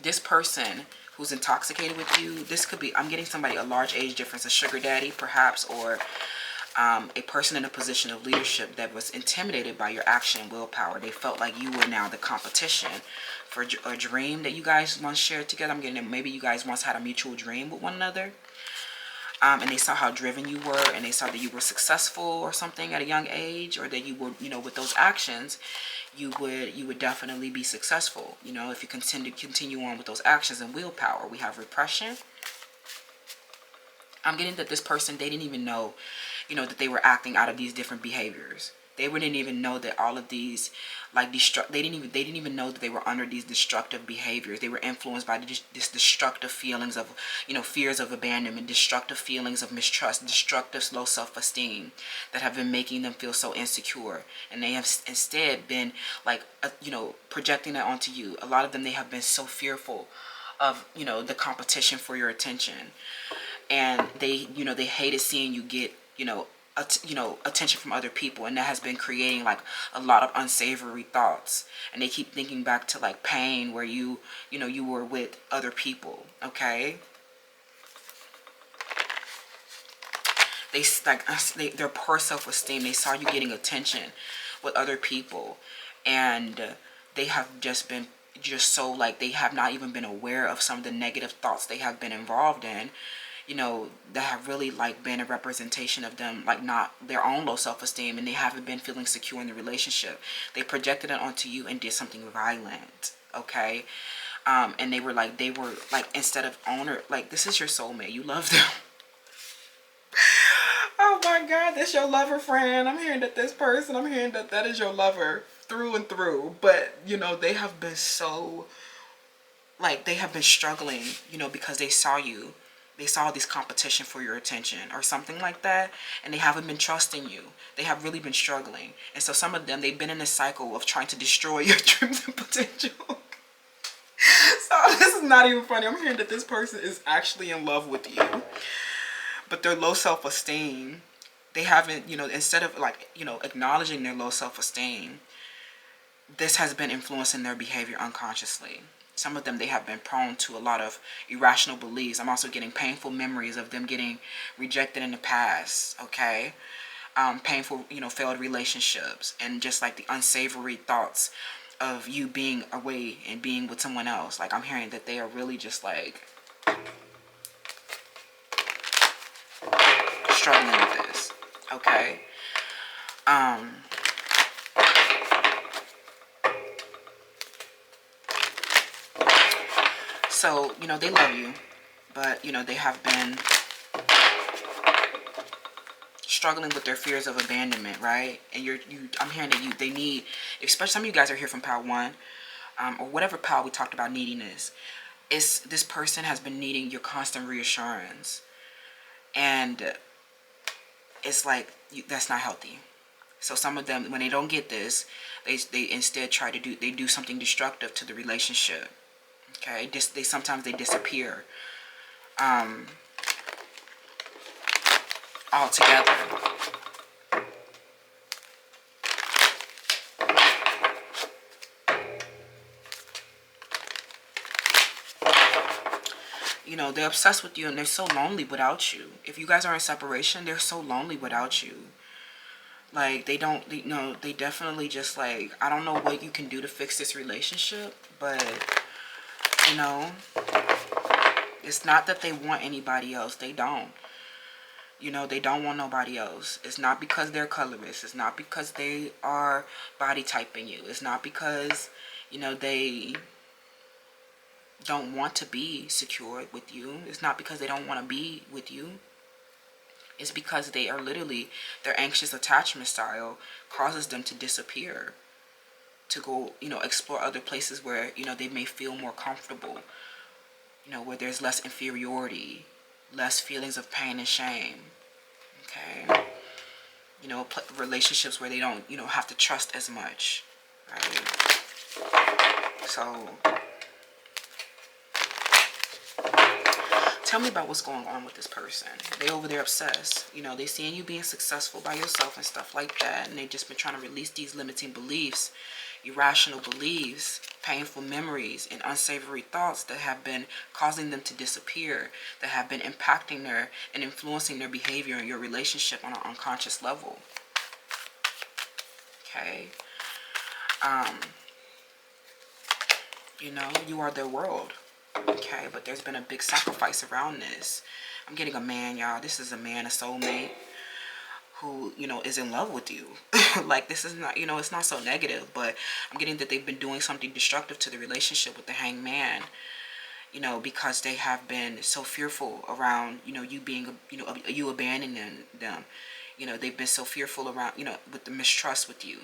This person who's intoxicated with you, this could be, I'm getting somebody a large age difference, a sugar daddy perhaps, or a person in a position of leadership that was intimidated by your action and willpower. They felt like you were now the competition for a dream that you guys once shared together. I'm getting, maybe you guys once had a mutual dream with one another. And they saw how driven you were, and they saw that you were successful or something at a young age, or that you were, you know, with those actions, you would definitely be successful. You know, if you continue on with those actions and willpower. We have repression. I'm getting that this person, they didn't even know, you know, that they were acting out of these different behaviors. They didn't even know that all of these, like, they didn't even know that they were under these destructive behaviors. They were influenced by this destructive feelings of, you know, fears of abandonment, destructive feelings of mistrust, destructive low self-esteem that have been making them feel so insecure. And they have instead been, like, you know, projecting that onto you. A lot of them, they have been so fearful of, you know, the competition for your attention. And they, you know, they hated seeing you get, you know, attention from other people, and that has been creating like a lot of unsavory thoughts. And they keep thinking back to like pain where you know, you were with other people. Okay, they like their poor self-esteem. They saw you getting attention with other people, and they have just been so like, they have not even been aware of some of the negative thoughts they have been involved in, you know, that have really like been a representation of them, like not their own low self-esteem, and they haven't been feeling secure in the relationship. They projected it onto you and did something violent. Okay, and they were like, instead of honor, like, this is your soulmate, you love them. Oh my God, that's your lover, friend. I'm hearing that this person, I'm hearing that that is your lover through and through. But you know, they have been so, like, they have been struggling, you know, because they saw you. They saw this competition for your attention or something like that, and they haven't been trusting you. They have really been struggling. And so some of them, they've been in a cycle of trying to destroy your dreams and potential. So this is not even funny. I'm hearing that this person is actually in love with you, but their low self-esteem, they haven't, you know, instead of like, you know, acknowledging their low self-esteem, this has been influencing their behavior unconsciously. Some of them, they have been prone to a lot of irrational beliefs. I'm also getting painful memories of them getting rejected in the past, okay? Painful, you know, failed relationships, and just like the unsavory thoughts of you being away and being with someone else. Like, I'm hearing that they are really just like struggling with this, okay? So, you know, they love you, but, you know, they have been struggling with their fears of abandonment, right? And I'm hearing that they need, especially some of you guys are here from Pile 1, or whatever pile we talked about needing is this person has been needing your constant reassurance. And it's like, that's not healthy. So some of them, when they don't get this, they instead try to do something destructive to the relationship. Okay, sometimes they disappear. altogether. You know, they're obsessed with you and they're so lonely without you. If you guys are in separation, they're so lonely without you. Like, they don't, you know, they definitely just like, I don't know what you can do to fix this relationship, but, you know, it's not that they want anybody else. They don't. You know, they don't want nobody else. It's not because they're colorist. It's not because they are body typing you. It's not because, you know, they don't want to be secure with you. It's not because they don't want to be with you. It's because they are literally, their anxious attachment style causes them to disappear, to go, you know, explore other places where, you know, they may feel more comfortable, you know, where there's less inferiority, less feelings of pain and shame. Okay. You know, relationships where they don't, you know, have to trust as much, right? So, tell me about what's going on with this person. They over there obsessed. You know, they seeing you being successful by yourself and stuff like that, and they just been trying to release these limiting beliefs, irrational beliefs, painful memories, and unsavory thoughts that have been causing them to disappear, that have been impacting their and influencing their behavior in your relationship on an unconscious level. Okay. You know, you are their world. Okay, but there's been a big sacrifice around this. I'm getting a man, y'all. This is a man, a soulmate, who, you know, is in love with you. Like, this is not, you know, it's not so negative, but I'm getting that they've been doing something destructive to the relationship with the hanged man, you know, because they have been so fearful around, you know, you being, you know, you abandoning them. You know, they've been so fearful around, you know, with the mistrust with you,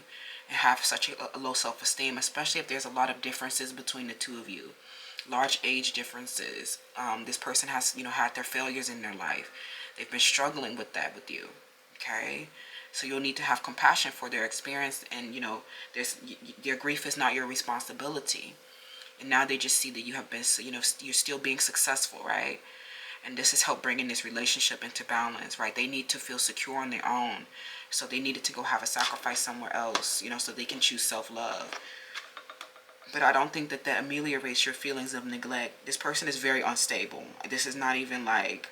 and have such a low self-esteem, especially if there's a lot of differences between the two of you. Large age differences. This person has, you know, had their failures in their life. They've been struggling with that with you. Okay, so you'll need to have compassion for their experience, and, you know, their grief is not your responsibility. And now they just see that you have been, you know, you're still being successful, right? And this has helped bringing this relationship into balance, right? They need to feel secure on their own, so they needed to go have a sacrifice somewhere else, you know, so they can choose self-love. But I don't think that ameliorates your feelings of neglect. This person is very unstable. This is not even like,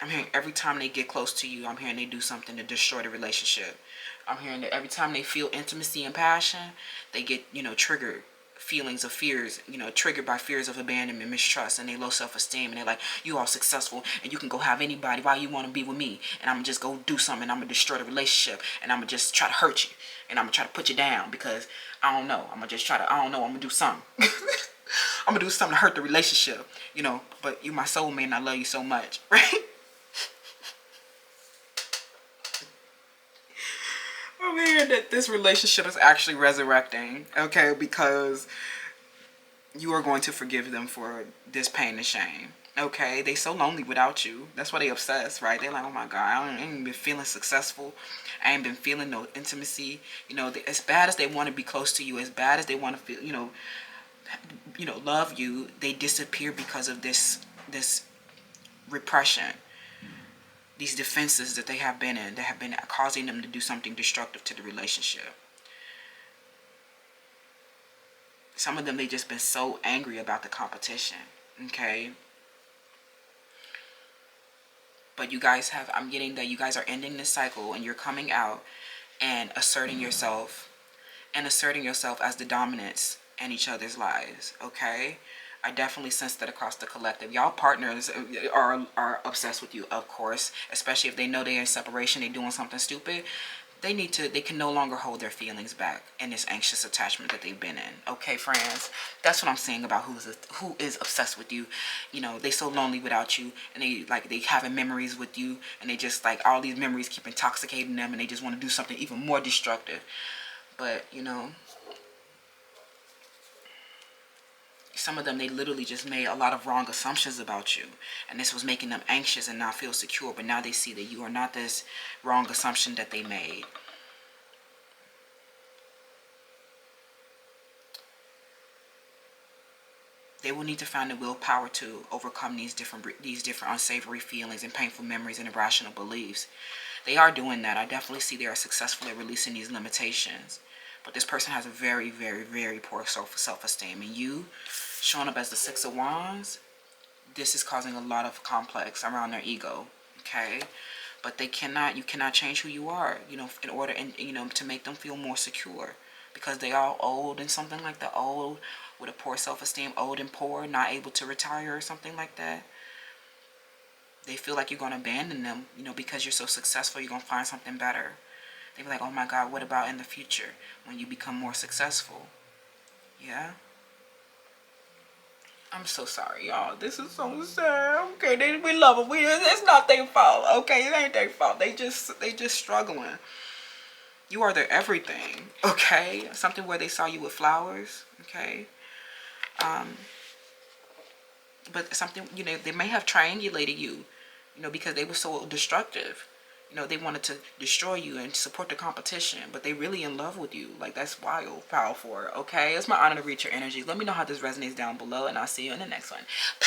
I'm hearing every time they get close to you, I'm hearing they do something to destroy the relationship. I'm hearing that every time they feel intimacy and passion, they get, you know, triggered feelings of fears, you know, triggered by fears of abandonment, mistrust, and they low self-esteem. And they're like, you are successful and you can go have anybody. Why you want to be with me? And I'm going to just go do something. I'm going to destroy the relationship, and I'm going to just try to hurt you, and I'm going to try to put you down because I don't know. I'm going to just try to, I don't know. I'm going to do something. I'm going to do something to hurt the relationship, you know, but you my soulmate and I love you so much, right? I'm hearing that this relationship is actually resurrecting, okay, because you are going to forgive them for this pain and shame, okay? They so lonely without you. That's why they obsessed, right? They're like, oh my God, I ain't been feeling successful. I ain't been feeling no intimacy. You know, as bad as they want to be close to you, as bad as they want to feel, you know, love you, they disappear because of this repression. These defenses that they have been in, that have been causing them to do something destructive to the relationship. Some of them, they just been so angry about the competition, okay? But you guys have, I'm getting that you guys are ending this cycle and you're coming out and asserting yourself as the dominance in each other's lives, okay? I definitely sense that across the collective. Y'all partners are obsessed with you, of course, especially if they know they're in separation, they're doing something stupid. They can no longer hold their feelings back in this anxious attachment that they've been in. Okay, friends, that's what I'm saying about who is obsessed with you. You know, they so lonely without you, and they having memories with you, and they just like all these memories keep intoxicating them, and they just want to do something even more destructive. But, you know, some of them, they literally just made a lot of wrong assumptions about you, and this was making them anxious and not feel secure. But now they see that you are not this wrong assumption that they made. They will need to find the willpower to overcome these different unsavory feelings and painful memories and irrational beliefs. They are doing that. I definitely see they are successfully releasing these limitations. But this person has a very, very, very poor self-esteem. And you, showing up as the Six of Wands, this is causing a lot of complex around their ego. Okay? But you cannot change who you are, in order, to make them feel more secure. Because they are old and something like that, old with a poor self-esteem, old and poor, not able to retire or something like that. They feel like you're going to abandon them, because you're so successful, you're going to find something better. They be like, oh my God, what about in the future when you become more successful? Yeah? I'm so sorry, y'all. This is so sad. Okay, we love them. It's not their fault. Okay, it ain't their fault. They just struggling. You are their everything. Okay? Something where they saw you with flowers. Okay? But something, they may have triangulated you, because they were so destructive. They wanted to destroy you and support the competition, but they really in love with you. Like, that's wild, powerful. Okay? It's my honor to read your energy. Let me know how this resonates down below, and I'll see you in the next one. Bye.